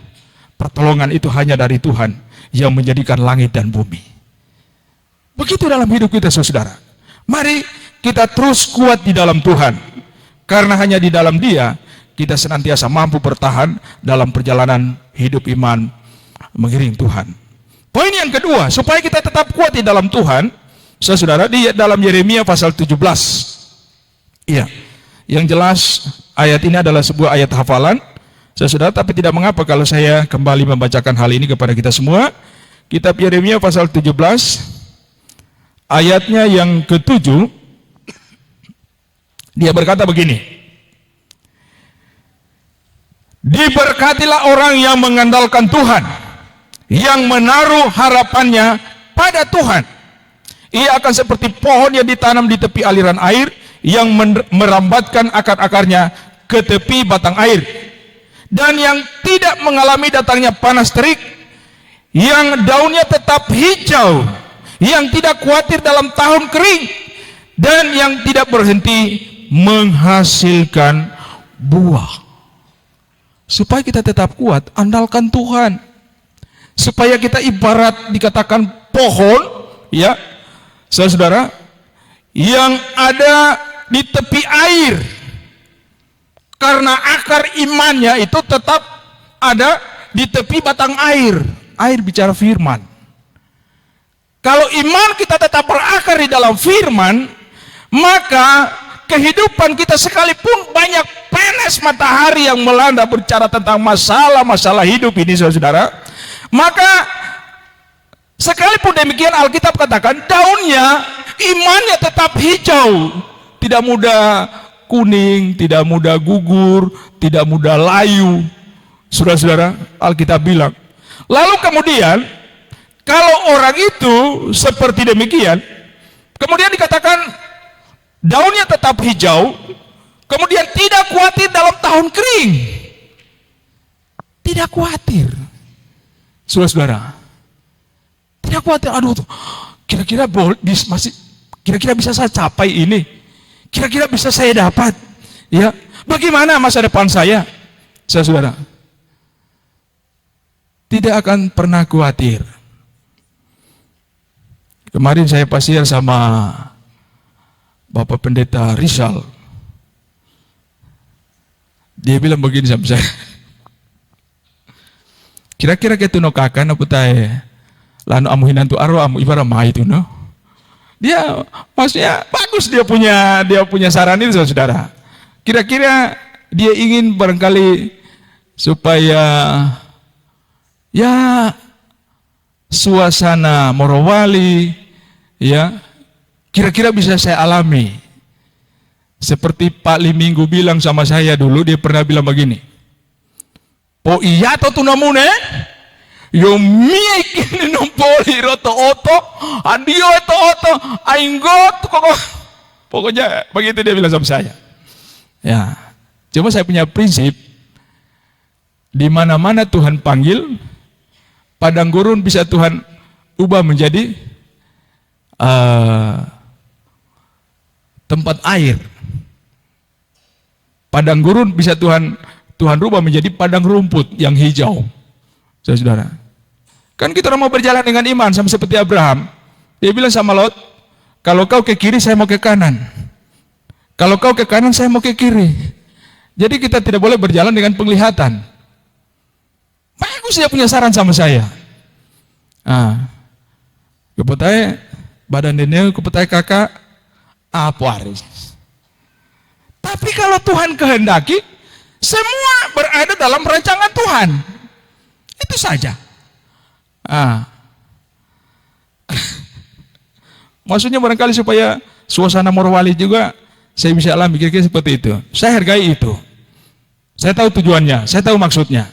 pertolongan itu hanya dari Tuhan yang menjadikan langit dan bumi. Begitu dalam hidup kita, saudara. Mari kita terus kuat di dalam Tuhan, karena hanya di dalam Dia kita senantiasa mampu bertahan dalam perjalanan hidup iman mengiring Tuhan. Poin yang kedua, supaya kita tetap kuat di dalam Tuhan, saudara, di dalam Yeremia pasal 17. Iya, yang jelas ayat ini adalah sebuah ayat hafalan, saudara, tapi tidak mengapa kalau saya kembali membacakan hal ini kepada kita semua. Kitab Yeremia pasal 17, ayatnya yang ke-7, dia berkata begini, Diberkatilah orang yang mengandalkan Tuhan, yang menaruh harapannya pada Tuhan. Ia akan seperti pohon yang ditanam di tepi aliran air, yang merambatkan akar-akarnya ke tepi batang air, dan yang tidak mengalami datangnya panas terik, yang daunnya tetap hijau, yang tidak khawatir dalam tahun kering, dan yang tidak berhenti menghasilkan buah. Supaya kita tetap kuat, andalkan Tuhan. Supaya kita ibarat dikatakan pohon, ya, saudara, yang ada di tepi air. Karena akar imannya itu tetap ada di tepi batang air. Air bicara firman. Kalau iman kita tetap berakar di dalam firman, maka kehidupan kita sekalipun banyak panas matahari yang melanda berbicara tentang masalah-masalah hidup ini, saudara, maka sekalipun demikian Alkitab katakan daunnya, imannya tetap hijau, tidak mudah kuning, tidak mudah gugur, tidak mudah layu. Saudara-saudara, Alkitab bilang. Lalu kemudian kalau orang itu seperti demikian, kemudian dikatakan daunnya tetap hijau, kemudian tidak khawatir dalam tahun kering. Tidak khawatir, saudara-saudara. Tidak khawatir. Aduh, kira-kira kira-kira bisa saya capai ini. Kira-kira bisa saya dapat. Ya, bagaimana masa depan saya, saudara? Tidak akan pernah khawatir. Kemarin saya pasir sama Bapak Pendeta Rizal. Dia bilang begini sama saya. Kira-kira kita nokakan apa tae? Lanu amu hinantu arwah amu ibarat mai itu no. Dia maksudnya bagus, dia punya saran itu, saudara. Kira-kira dia ingin barangkali supaya ya suasana Morowali ya kira-kira bisa saya alami. Seperti Pak Liminggu bilang sama saya dulu, dia pernah bilang begini. Po iya to tunamune, yo mikin numpoli roto oto, adio to oto, ainggot kok. Pokoknya begitu dia bilang sama saya. Ya, cuma saya punya prinsip, di mana-mana Tuhan panggil, padang gurun bisa Tuhan ubah menjadi tempat air. Padang gurun bisa Tuhan rubah menjadi padang rumput yang hijau. Saudara, kan kita mau berjalan dengan iman sama seperti Abraham. Dia bilang sama Lot, kalau kau ke kiri saya mau ke kanan, kalau kau ke kanan saya mau ke kiri. Jadi kita tidak boleh berjalan dengan penglihatan. Bagus, dia punya saran sama saya. Kepetai badan dene, kepetai kakak apa waris. Tapi kalau Tuhan kehendaki, semua berada dalam rancangan Tuhan. Itu saja. Maksudnya barangkali supaya suasana Morowali juga saya bisa alami kira-kira seperti itu. Saya hargai itu. Saya tahu tujuannya, saya tahu maksudnya.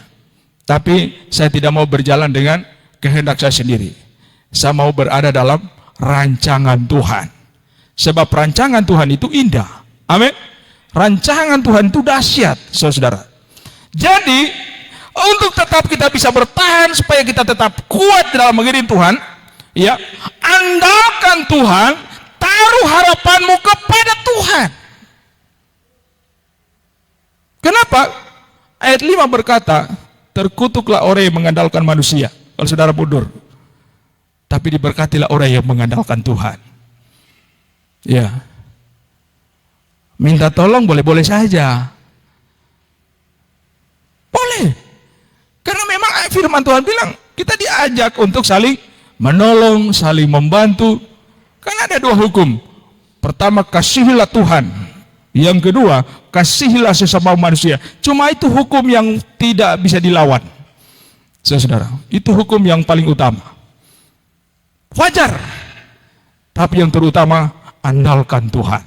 Tapi saya tidak mau berjalan dengan kehendak saya sendiri. Saya mau berada dalam rancangan Tuhan. Sebab rancangan Tuhan itu indah. Amin. Rancangan Tuhan itu dahsyat, saudara. Jadi, untuk tetap kita bisa bertahan, supaya kita tetap kuat dalam mengiring Tuhan, ya, andalkan Tuhan, taruh harapanmu kepada Tuhan. Kenapa? Ayat 5 berkata, terkutuklah orang yang mengandalkan manusia. Kalau saudara mundur. Tapi diberkatilah orang yang mengandalkan Tuhan. Ya. Minta tolong boleh-boleh saja. Boleh. Karena memang firman Tuhan bilang, kita diajak untuk saling menolong, saling membantu. Kan ada dua hukum. Pertama, kasihilah Tuhan. Yang kedua, kasihilah sesama manusia. Cuma itu hukum yang tidak bisa dilawan. Saudara, itu hukum yang paling utama. Wajar. Tapi yang terutama, andalkan Tuhan.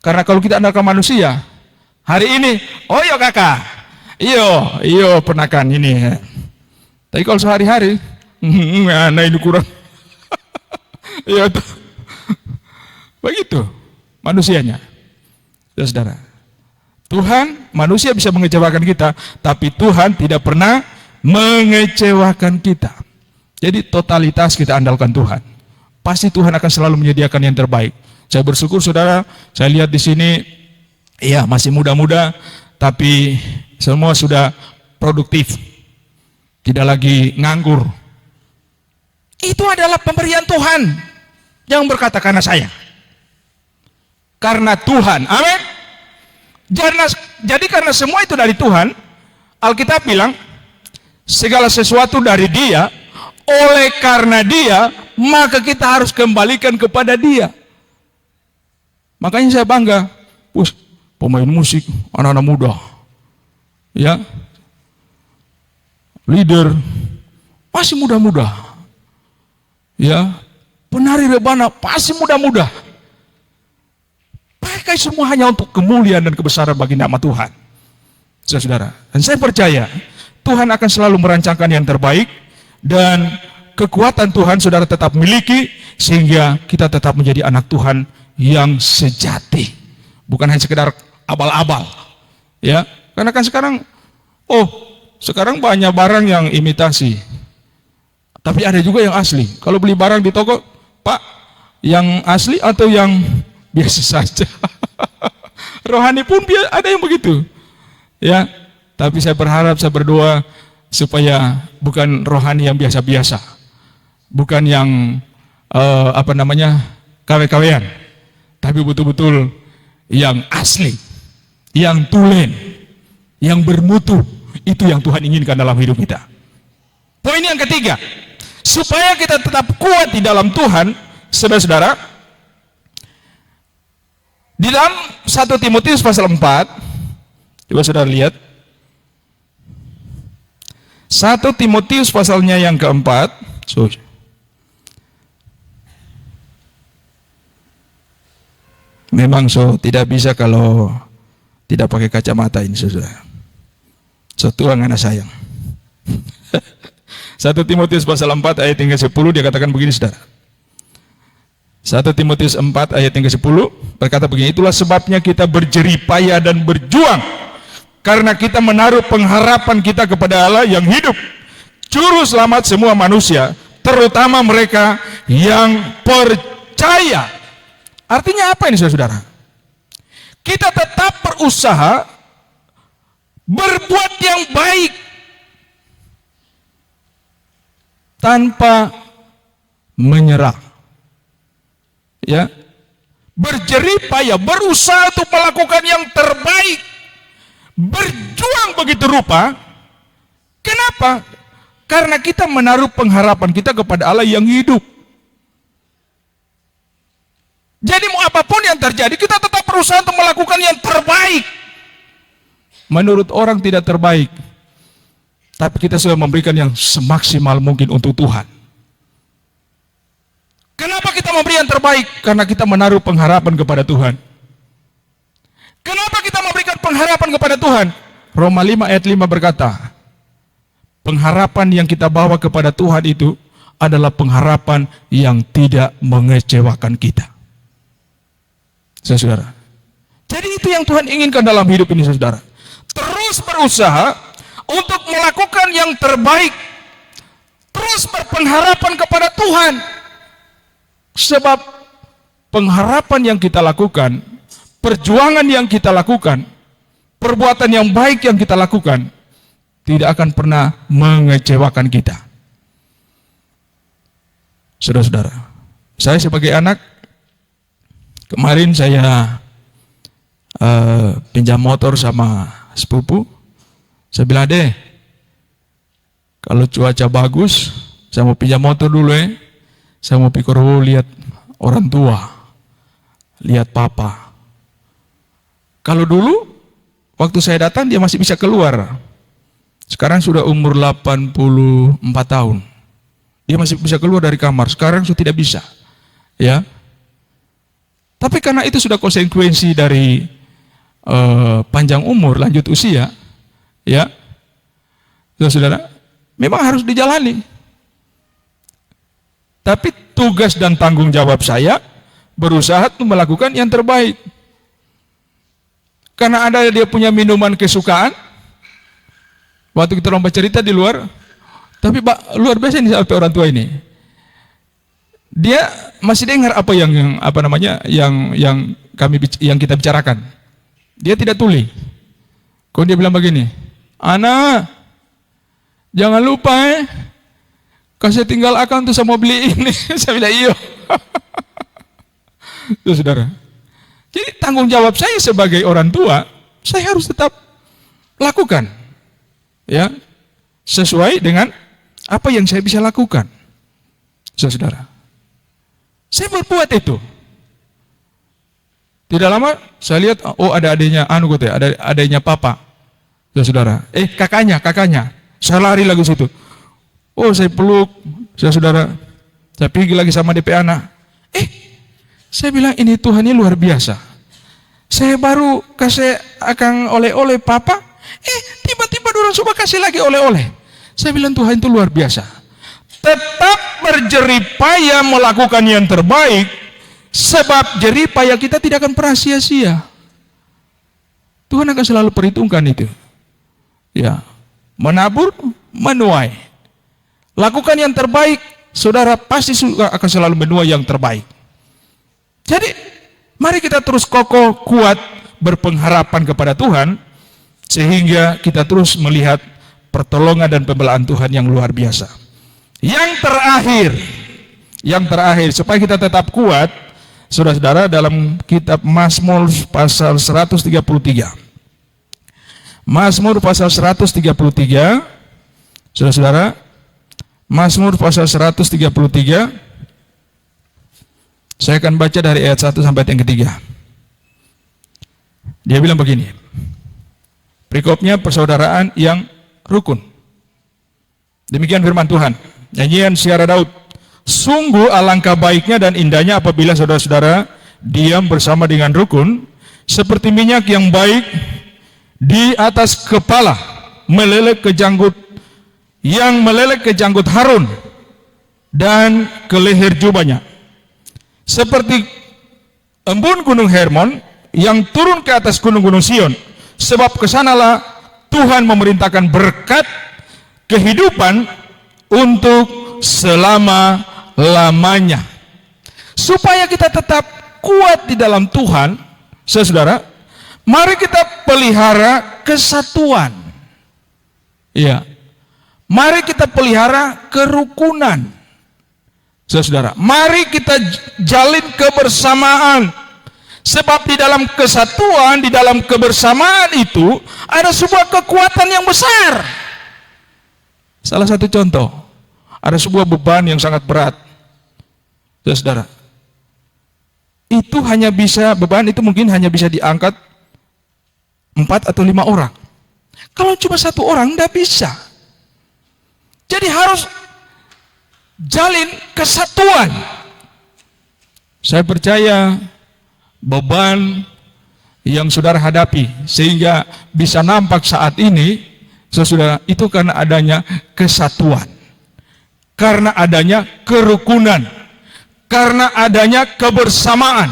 Karena kalau kita andalkan manusia, hari ini, oh ya kakak, Iyo penakan ini. Tapi kalau sehari-hari, nah ini kurang. Iya tuh. Begitu manusianya. Saudara. Tuhan, manusia bisa mengecewakan kita, tapi Tuhan tidak pernah mengecewakan kita. Jadi totalitas kita andalkan Tuhan. Pasti Tuhan akan selalu menyediakan yang terbaik. Saya bersyukur saudara, saya lihat di sini, ya masih muda-muda, tapi semua sudah produktif, tidak lagi nganggur. Itu adalah pemberian Tuhan. Yang berkata karena saya, karena Tuhan, amin. Jadi karena semua itu dari Tuhan, Alkitab bilang segala sesuatu dari Dia, oleh karena Dia, maka kita harus kembalikan kepada Dia. Makanya saya bangga, pemain musik, anak-anak muda, ya, leader, masih muda-muda, ya, penari rebana, masih muda-muda. Pakai semua hanya untuk kemuliaan dan kebesaran bagi nama Tuhan. Saudara, dan saya percaya Tuhan akan selalu merancangkan yang terbaik, dan kekuatan Tuhan saudara tetap miliki, sehingga kita tetap menjadi anak Tuhan yang sejati, bukan hanya sekedar abal-abal, ya. Karena kan sekarang banyak barang yang imitasi, tapi ada juga yang asli. Kalau beli barang di toko, Pak, yang asli atau yang biasa saja? Rohani pun ada yang begitu, ya. Tapi saya berharap, saya berdoa supaya bukan rohani yang biasa-biasa, bukan yang KW-KWan, tapi betul-betul yang asli, yang tulen, yang bermutu. Itu yang Tuhan inginkan dalam hidup kita. Poin yang ketiga, supaya kita tetap kuat di dalam Tuhan, saudara-saudara, di dalam 1 Timotius pasal 4, coba saudara lihat, 1 Timotius pasalnya yang keempat. Memang tidak bisa kalau tidak pakai kacamata ini, saudara. Tuhan anak sayang. 1 Timotius pasal 4 ayat yang ke-10 dia katakan begini, saudara. 1 Timotius 4 ayat yang ke-10 berkata begini, itulah sebabnya kita berjeripaya dan berjuang, karena kita menaruh pengharapan kita kepada Allah yang hidup, juru selamat semua manusia, terutama mereka yang percaya. Artinya apa ini, saudara? Kita tetap berusaha berbuat yang baik tanpa menyerah, ya, berjeripaya, berusaha untuk melakukan yang terbaik, berjuang begitu rupa. Kenapa? Karena kita menaruh pengharapan kita kepada Allah yang hidup. Jadi mau apapun yang terjadi, kita tetap berusaha untuk melakukan yang terbaik. Menurut orang tidak terbaik, tapi kita sudah memberikan yang semaksimal mungkin untuk Tuhan. Kenapa kita memberi yang terbaik? Karena kita menaruh pengharapan kepada Tuhan. Kenapa kita memberikan pengharapan kepada Tuhan? Roma 5 ayat 5 berkata, pengharapan yang kita bawa kepada Tuhan itu adalah pengharapan yang tidak mengecewakan kita. Saudara, jadi itu yang Tuhan inginkan dalam hidup ini, saudara. Terus berusaha untuk melakukan yang terbaik, terus berpengharapan kepada Tuhan. Sebab pengharapan yang kita lakukan, perjuangan yang kita lakukan, perbuatan yang baik yang kita lakukan, tidak akan pernah mengecewakan kita. Saudara-saudara, saya sebagai anak, kemarin saya pinjam motor sama sepupu. Saya bilang, deh, kalau cuaca bagus, saya mau pinjam motor dulu ya. Saya mau pikir dulu lihat orang tua, lihat papa. Kalau dulu, waktu saya datang dia masih bisa keluar. Sekarang sudah umur 84 tahun. Dia masih bisa keluar dari kamar. Sekarang sudah tidak bisa. Ya. Tapi karena itu sudah konsekuensi dari panjang umur, lanjut usia, Ya, saudara, memang harus dijalani. Tapi tugas dan tanggung jawab saya berusaha untuk melakukan yang terbaik. Karena ada dia punya minuman kesukaan. Waktu kita lomba cerita di luar, tapi luar biasa nih sampai orang tua ini. Dia masih dengar apa yang kita bicarakan. Dia tidak tuli. Kok dia bilang begini, "Ana, jangan lupa kasih tinggal akan tuh sama beli ini." Saya bilang, "Iya." Tuh saudara. Jadi tanggung jawab saya sebagai orang tua, saya harus tetap lakukan, ya, sesuai dengan apa yang saya bisa lakukan, saudara. Saya berbuat itu. Tidak lama saya lihat, oh ada adanya, ada adanya papa, saudara. Kakaknya. Saya lari lagi situ. Oh saya peluk, saudara. Saya pergi lagi sama DP anak. Saya bilang ini Tuhan ini luar biasa. Saya baru kasih akan oleh-oleh papa, tiba-tiba orang coba kasih lagi oleh-oleh. Saya bilang Tuhan itu luar biasa. Tetap berjeripaya melakukan yang terbaik, sebab jeripaya kita tidak akan pernah sia-sia. Tuhan akan selalu perhitungkan itu. Ya, menabur, menuai. Lakukan yang terbaik, saudara pasti akan selalu menuai yang terbaik. Jadi, mari kita terus kokoh, kuat, berpengharapan kepada Tuhan, sehingga kita terus melihat pertolongan dan pembelaan Tuhan yang luar biasa. Yang terakhir, supaya kita tetap kuat, saudara-saudara, dalam kitab Mazmur pasal 133. Mazmur pasal 133, saudara-saudara, Mazmur pasal 133, saya akan baca dari ayat 1 sampai yang ketiga. Dia bilang begini, perikopnya persaudaraan yang rukun. Demikian firman Tuhan. Nyanyian Siara Daud. Sungguh alangkah baiknya dan indahnya apabila saudara-saudara diam bersama dengan rukun, seperti minyak yang baik di atas kepala, meleleh ke janggut, yang meleleh ke janggut Harun dan ke leher jubahnya. Seperti embun gunung Hermon yang turun ke atas gunung-gunung Sion, sebab kesanalah Tuhan memerintahkan berkat kehidupan untuk selama-lamanya. Supaya kita tetap kuat di dalam Tuhan, saudara, mari kita pelihara kesatuan. Iya. Mari kita pelihara kerukunan. Saudara, mari kita jalin kebersamaan. Sebab di dalam kesatuan, di dalam kebersamaan itu ada sebuah kekuatan yang besar. Salah satu contoh, ada sebuah beban yang sangat berat. Saudara, beban itu mungkin hanya bisa diangkat 4 atau 5 orang. Kalau cuma 1 orang, tidak bisa. Jadi harus jalin kesatuan. Saya percaya beban yang saudara hadapi sehingga bisa nampak saat ini, saudara, itu karena adanya kesatuan, karena adanya kerukunan, karena adanya kebersamaan.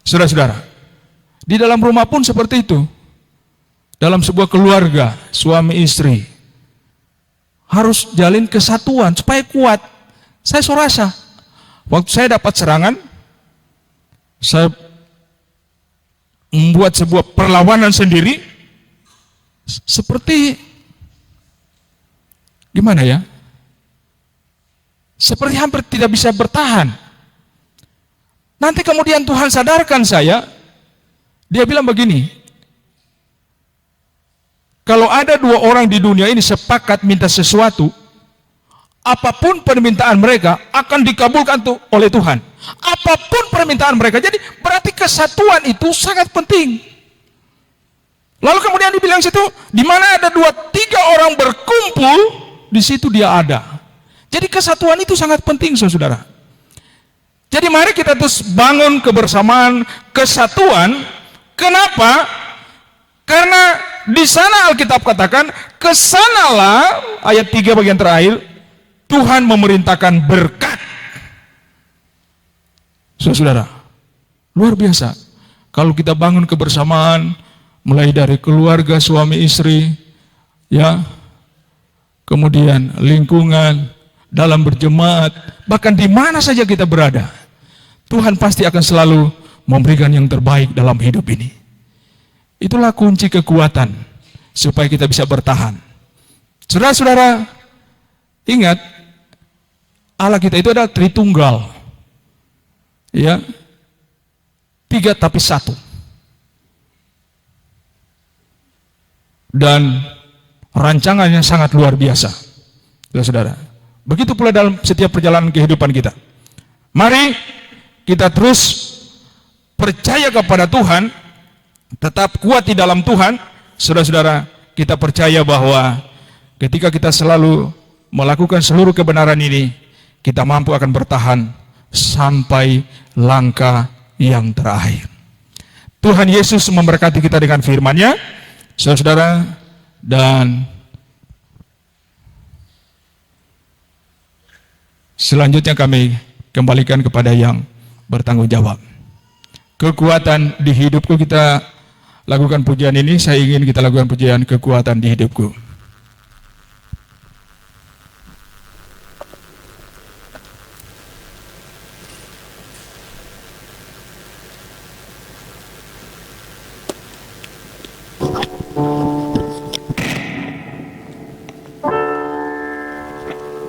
Saudara-saudara, di dalam rumah pun seperti itu. Dalam sebuah keluarga, suami istri harus jalin kesatuan supaya kuat. Saya rasa waktu saya dapat serangan, saya membuat sebuah perlawanan sendiri, seperti gimana ya? Seperti hampir tidak bisa bertahan. Nanti kemudian Tuhan sadarkan saya, dia bilang begini, kalau ada 2 orang di dunia ini sepakat minta sesuatu, apapun permintaan mereka akan dikabulkan oleh Tuhan. Apapun permintaan mereka. Jadi berarti kesatuan itu sangat penting. Lalu kemudian dibilang situ, di mana ada 2-3 orang berkumpul, di situ dia ada. Jadi kesatuan itu sangat penting, saudara. Jadi mari kita terus bangun kebersamaan, kesatuan. Kenapa? Karena di sana Alkitab katakan, kesanalah, ayat 3 bagian terakhir, Tuhan memerintahkan berkat. Saudara, luar biasa. Kalau kita bangun kebersamaan, mulai dari keluarga suami istri, ya, kemudian lingkungan, dalam berjemaat, bahkan di mana saja kita berada, Tuhan pasti akan selalu memberikan yang terbaik dalam hidup ini. Itulah kunci kekuatan supaya kita bisa bertahan. Saudara-saudara, ingat, Allah kita itu adalah Tritunggal. Ya, 3 tapi 1. Dan rancangannya sangat luar biasa. Saudara, begitu pula dalam setiap perjalanan kehidupan kita. Mari kita terus percaya kepada Tuhan, tetap kuat di dalam Tuhan. Saudara-saudara, kita percaya bahwa ketika kita selalu melakukan seluruh kebenaran ini, kita mampu akan bertahan sampai langkah yang terakhir. Tuhan Yesus memberkati kita dengan firman-Nya, saudara-saudara, dan selanjutnya kami kembalikan kepada yang bertanggung jawab. Kekuatan di hidupku, kita lakukan pujian ini. Saya ingin kita lakukan pujian kekuatan di hidupku.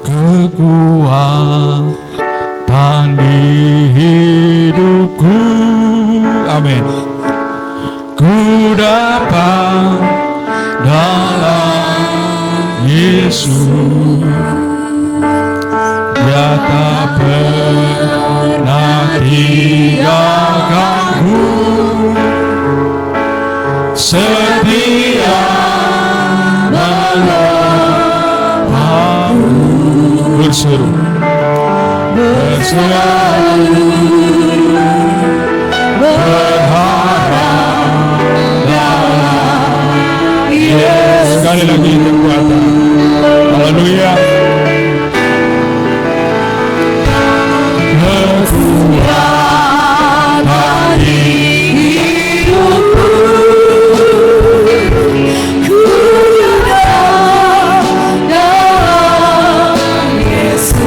Kekuatan di hidupku, amin. Ku dapat dalam Yesus, Dia tak pernah tinggalkanku, setia menolongku, berseru berharap dalam Yesus. Sekali lagi kekuatan. Haleluya. Kekuatan di hidupku, ku dalam Yesus.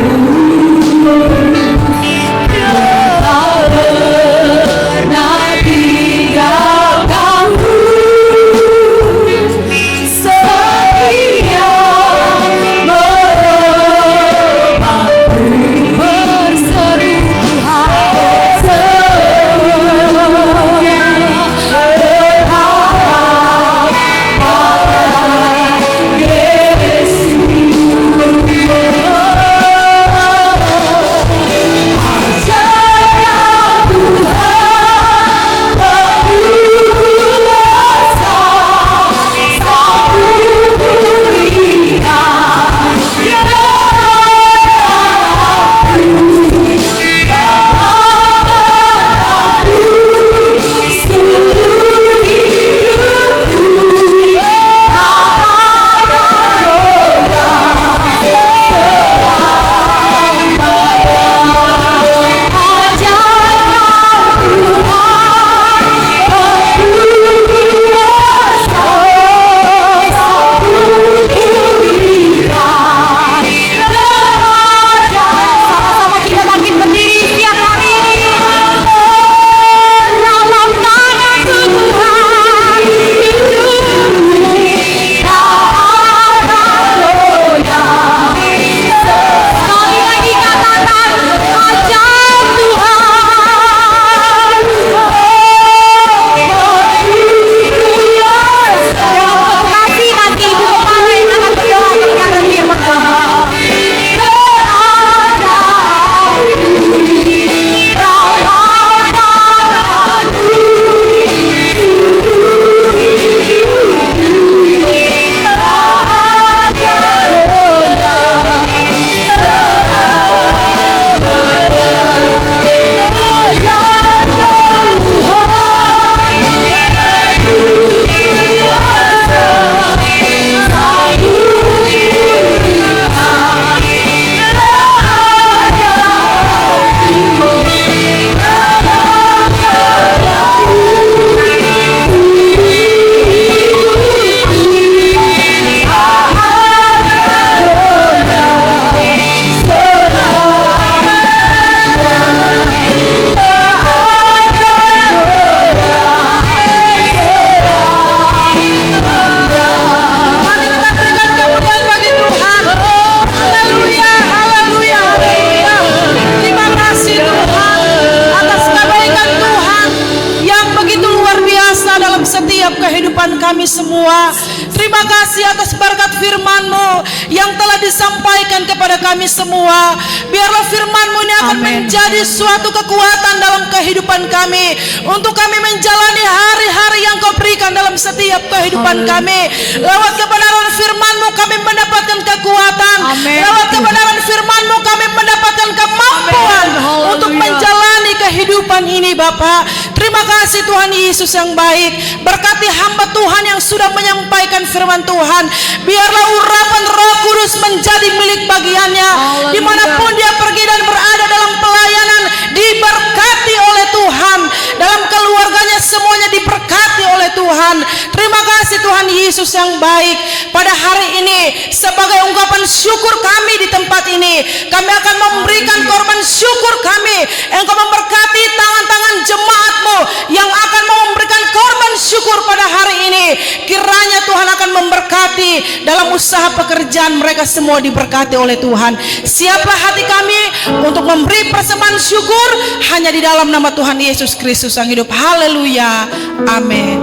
semua. Terima kasih atas berkat firman-Mu yang telah disampaikan kepada kami semua. Biarlah firman-Mu ini akan menjadi suatu kekuatan dalam kehidupan kami, untuk kami menjalani hari-hari yang Kau berikan dalam setiap kehidupan kami. Lewat kebenaran firman-Mu kami mendapatkan kekuatan. Lewat kebenaran firman-Mu kami mendapatkan kemampuan untuk menjalani kehidupan ini, Bapa. Terima kasih Tuhan Yesus yang baik. Berkati hamba Tuhan yang sudah menyampaikan firman Tuhan. Biarlah urapan Roh Kudus menjadi milik bagiannya. Dimanapun dia pergi dan berada dalam pelayanan, diberkati oleh Tuhan. Dalam keluarganya semuanya diberkati oleh Tuhan. Terima kasih Tuhan Yesus yang baik. Pada hari ini sebagai ungkapan syukur kami di tempat ini, kami akan memberikan korban syukur kami. Engkau memberkati tangan-tangan jemaat-Mu yang akan memberikan korban syukur pada hari ini. Kiranya Tuhan akan memberkati dalam usaha pekerjaan mereka, semua diberkati oleh Tuhan. Siaplah hati kami untuk memberi persembahan syukur hanya di dalam nama Tuhan Yesus Kristus yang hidup. Haleluya. Amin.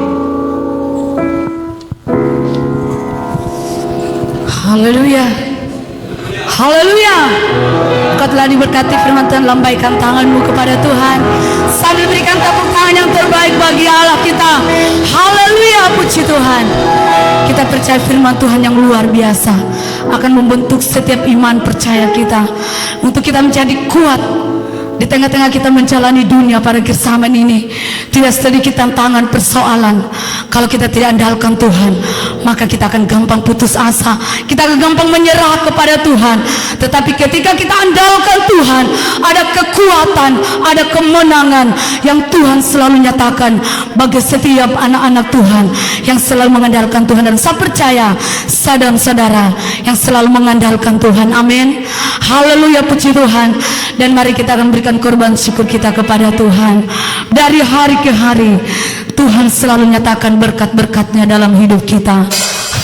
Haleluya. Haleluya. Engkau telah diberkati firman Tuhan. Lambaikan tanganmu kepada Tuhan sambil berikan tepuk tangan yang terbaik bagi Allah kita. Haleluya, puji Tuhan. Kita percaya firman Tuhan yang luar biasa akan membentuk setiap iman percaya kita, untuk kita menjadi kuat di tengah-tengah kita menjalani dunia pada zaman ini. Tidak sedikit tantangan, persoalan. Kalau kita tidak andalkan Tuhan, maka kita akan gampang putus asa, kita akan gampang menyerah kepada Tuhan. Tetapi ketika kita andalkan Tuhan, ada kekuatan, ada kemenangan yang Tuhan selalu nyatakan bagi setiap anak-anak Tuhan yang selalu mengandalkan Tuhan. Dan saya percaya saudara-saudara yang selalu mengandalkan Tuhan. Amin. Haleluya, puji Tuhan. Dan mari kita akan berikan korban syukur kita kepada Tuhan. Dari hari ke hari Tuhan selalu nyatakan berkat-berkatnya dalam hidup kita.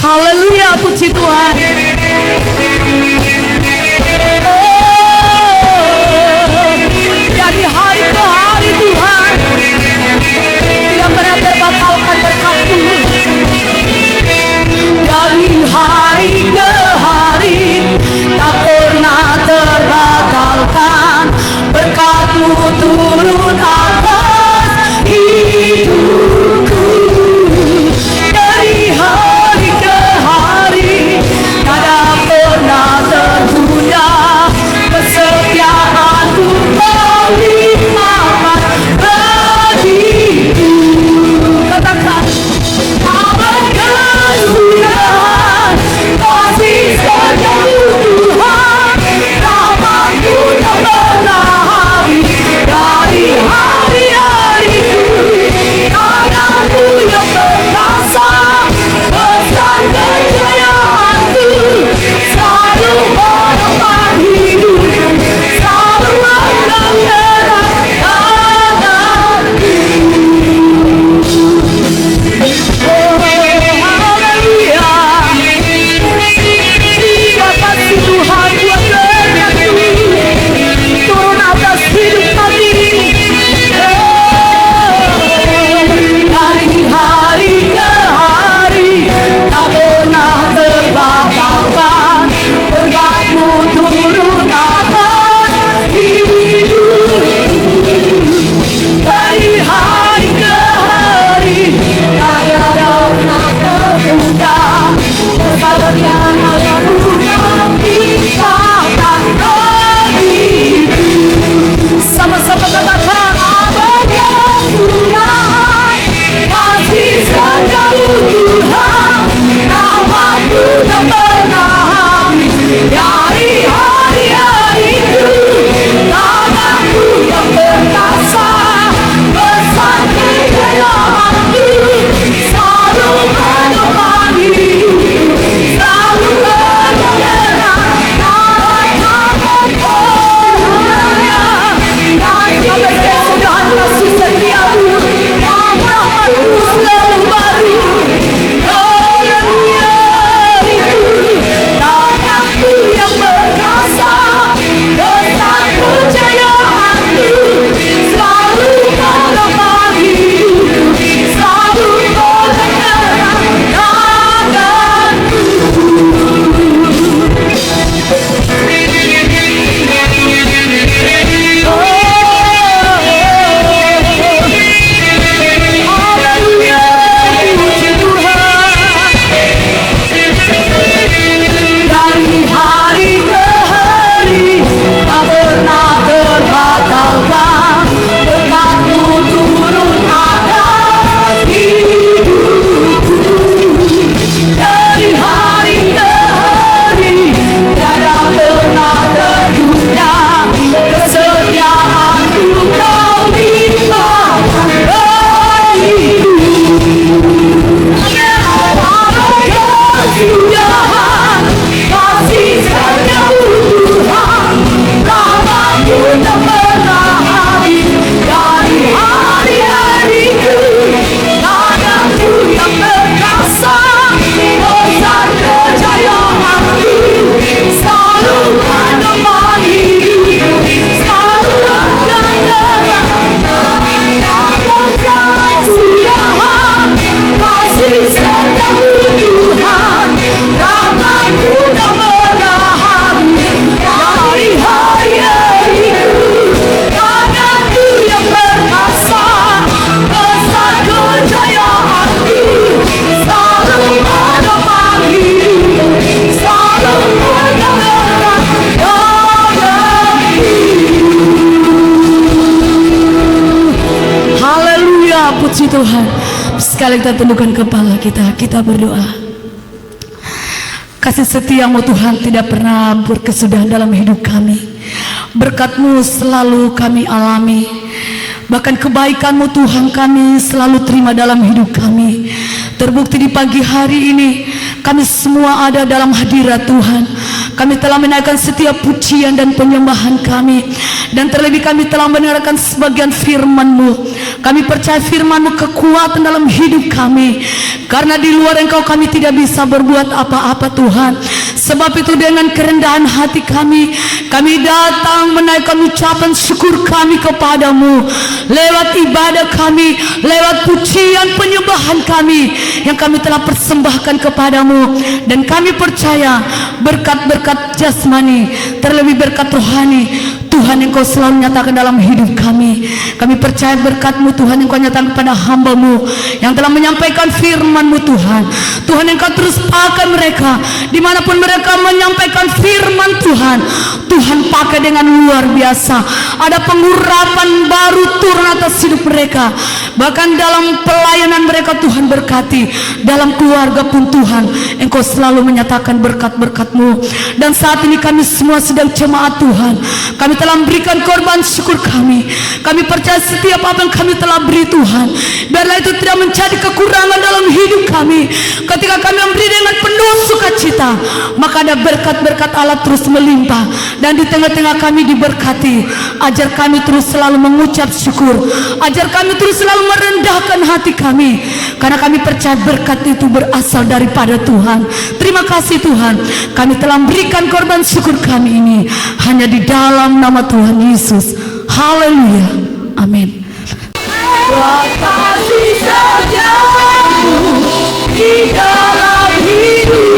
Haleluya, puji Tuhan. Dari hari ke hari Tuhan tidak pernah terbatalkan berkat-Mu. Dari hari ke hari tak pernah terbatalkan berkat-Mu turun atas hidupku. Dari hari ke hari tak pernah tertunda kesetiaan-Mu melimpahkan bagiku. Katakan amat kemuliaan kasih setiamu Tuhan, namamu tak pernah habis. Dari hari-hariku tanganmu yang perkasa, besar kejayaan-Mu selalu menemani hidupku, selalu menyertai tanganku. Oh, haleluya. Terima kasih Tuhan buat berkat-Mu turun atas hidup kami. Dari hari ke hari tak pernah terbatalkan berkat-Mu turun atas hidupku. Dari hari ke hari tak ada pernah tertunda kesetiaan-Mu melimpahkan bagiku. Sama-sama katakan abadi Tuhan, kasih setiamu Tuhan, namamu tak pernah habis. Dari hari-hariku tanganmu yang perkasa, besar kejayaan-Mu selalu menemani hidupku, selalu menyertai tanganku. Sampai kesudahan kasih setiamu yang rahmat-Mu selalu baru. Haleluya, tanganmu yang perkasa, besar kejayaan-Mu selalu menemani hidupku, selalu menyertai tanganku. puji Tuhan. Sekali kita tundukkan kepala kita berdoa. Kasih setiamu Tuhan tidak pernah berkesudahan dalam hidup kami. Berkat-Mu selalu kami alami. Bahkan kebaikan-Mu Tuhan kami selalu terima dalam hidup kami. Terbukti di pagi hari ini kami semua ada dalam hadirat Tuhan. Kami telah menaikkan setiap pujian dan penyembahan kami. Dan terlebih kami telah mendengarkan sebagian firman-Mu. Kami percaya firman-Mu kekuatan dalam hidup kami. Karena di luar Engkau kami tidak bisa berbuat apa-apa Tuhan. Sebab itu dengan kerendahan hati kami datang menaikkan ucapan syukur kami kepadamu. Lewat ibadah kami, lewat pujian penyembahan kami yang kami telah persembahkan kepadamu. Dan kami percaya berkat-berkat jasmani, terlebih berkat rohani Tuhan yang Kau selalu nyatakan dalam hidup kami. Kami percaya berkat-Mu Tuhan yang Kau nyatakan kepada hamba-Mu yang telah menyampaikan firman-Mu Tuhan. Tuhan yang Kau terus pakai mereka dimanapun mereka menyampaikan firman Tuhan. Tuhan pakai dengan luar biasa. Ada pengurapan baru turun atas hidup mereka. Bahkan dalam pelayanan mereka Tuhan berkati. Dalam keluarga pun Tuhan Engkau selalu menyatakan berkat-berkat-Mu. Dan saat ini kami semua sedang jemaat Tuhan. Kami telah memberikan korban syukur kami. Kami percaya setiap apa yang kami telah beri Tuhan, biarlah itu tidak menjadi kekurangan dalam hidup kami. Ketika kami memberi dengan penuh sukacita, maka ada berkat-berkat Allah terus melimpah. Dan di tengah-tengah kami diberkati. Ajar kami terus selalu mengucap syukur. Ajar kami terus selalu merendahkan hati kami. Karena kami percaya berkat itu berasal daripada Tuhan. Terima kasih Tuhan. Kami telah memberikan korban syukur kami ini hanya di dalam nama Tuhan Yesus. Haleluya. Amin. Kasih setiamu di dalam hidup.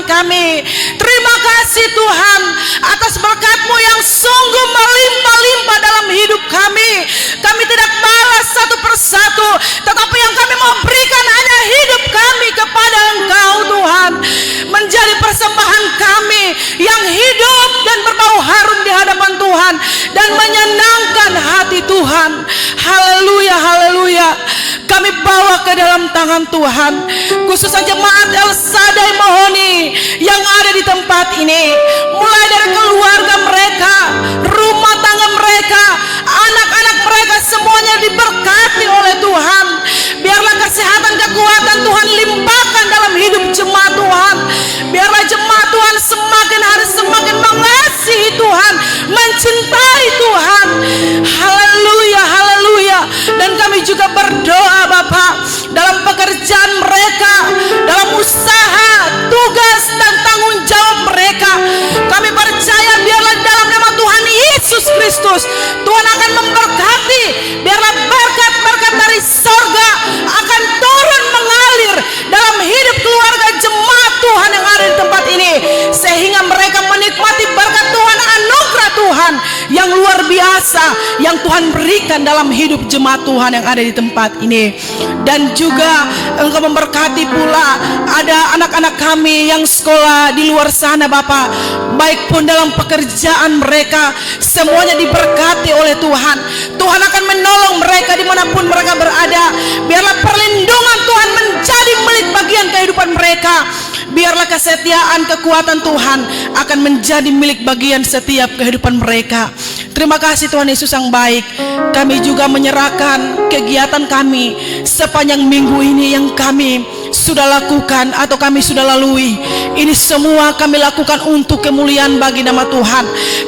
Kami terima kasih Tuhan atas berkat-Mu yang sungguh melimpah-limpah dalam hidup kami. Kami tidak balas satu persatu, tetapi yang kami mau berikan hanya hidup kami kepada Engkau Tuhan, menjadi persembahan kami yang hidup dan berbau harum di hadapan Tuhan dan menyenangkan hati Tuhan. Haleluya, haleluya. Kami bawa ke dalam tangan Tuhan, khususnya jemaat El Shaddai Mohoni yang ada di tempat ini, mulai dari keluarga mereka, rumah tangga mereka, anak-anak mereka, semuanya diberkati oleh Tuhan. Biarlah kesehatan, kekuatan Tuhan limpahkan dalam hidup jemaat Tuhan. Biarlah jemaat Tuhan semakin hari semakin mengasihi Tuhan, mencintai Tuhan. Haleluya, haleluya. Dan kami juga berdoa Bapa, dalam pekerjaan mereka, dalam usaha Kristus. Tuhan akan memberkati. Biarlah berkat-berkat dari sorga akan turun mengalir dalam hidup keluarga jemaat Tuhan yang ada di tempat ini, sehingga mereka menikmati berkat Tuhan, anugerah Tuhan yang luar biasa yang Tuhan berikan dalam hidup jemaat Tuhan yang ada di tempat ini. Dan juga Engkau memberkati pula ada anak-anak kami yang sekolah di luar sana Bapa, baik pun dalam pekerjaan mereka, semuanya diberkati oleh Tuhan. Tuhan akan menolong mereka dimanapun mereka berada. Biarlah perlindungan Tuhan menjadi milik bagian kehidupan mereka. Biarlah kesetiaan, kekuatan Tuhan akan menjadi milik bagian setiap kehidupan mereka. Terima kasih Tuhan Yesus yang baik. Kami juga menyerahkan kegiatan kami sepanjang minggu ini yang kami sudah lakukan atau kami sudah lalui. Ini semua kami lakukan untuk kemuliaan bagi nama Tuhan.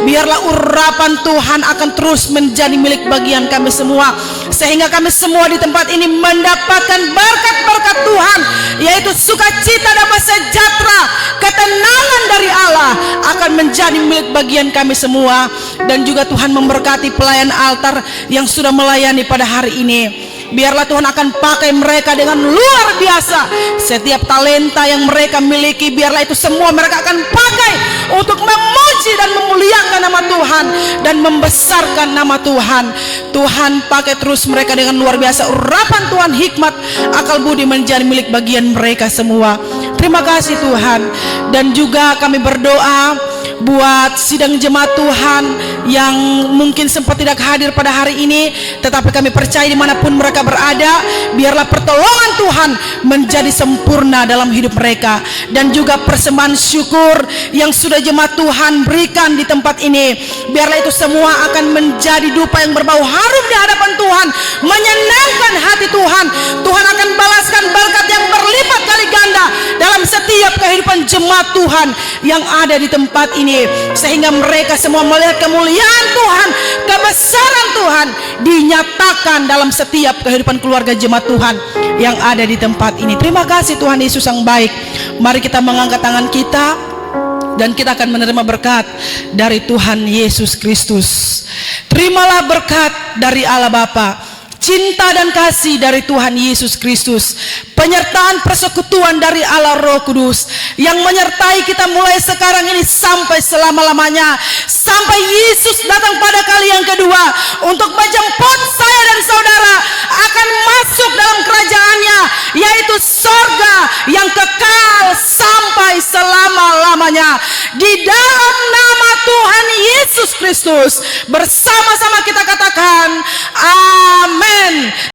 Biarlah urapan Tuhan akan terus menjadi milik bagian kami semua, sehingga kami semua di tempat ini mendapatkan berkat-berkat Tuhan, yaitu sukacita, damai sejahtera, ketenangan dari Allah akan menjadi milik bagian kami semua. Dan juga Tuhan memberkati pelayan altar yang sudah melayani pada hari ini. Biarlah Tuhan akan pakai mereka dengan luar biasa. Setiap talenta yang mereka miliki, biarlah itu semua mereka akan pakai untuk memuji dan memuliakan nama Tuhan dan membesarkan nama Tuhan. Tuhan pakai terus mereka dengan luar biasa. Urapan Tuhan, hikmat, akal budi menjadi milik bagian mereka semua. Terima kasih Tuhan. Dan juga kami berdoa buat sidang jemaat Tuhan yang mungkin sempat tidak hadir pada hari ini, tetapi kami percaya dimanapun mereka berada, biarlah pertolongan Tuhan menjadi sempurna dalam hidup mereka. Dan juga persembahan syukur yang sudah jemaat Tuhan berikan di tempat ini, biarlah itu semua akan menjadi dupa yang berbau harum di hadapan Tuhan, menyenangkan hati Tuhan. Tuhan akan balaskan berkat yang berlipat kali ganda dalam setiap kehidupan jemaat Tuhan yang ada di tempat ini, sehingga mereka semua melihat kemuliaan Tuhan, kebesaran Tuhan dinyatakan dalam setiap kehidupan keluarga jemaat Tuhan yang ada di tempat ini. Terima kasih Tuhan Yesus yang baik. Mari kita mengangkat tangan kita dan kita akan menerima berkat dari Tuhan Yesus Kristus. Terimalah berkat dari Allah Bapa, cinta dan kasih dari Tuhan Yesus Kristus, penyertaan persekutuan dari Allah Roh Kudus yang menyertai kita mulai sekarang ini sampai selama-lamanya, sampai Yesus datang pada kali yang kedua untuk menjemput saya dan saudara akan masuk dalam kerajaannya, yaitu sorga yang kekal sampai selama-lamanya. Di dalam nama Tuhan Yesus Kristus bersama-sama kita katakan amin.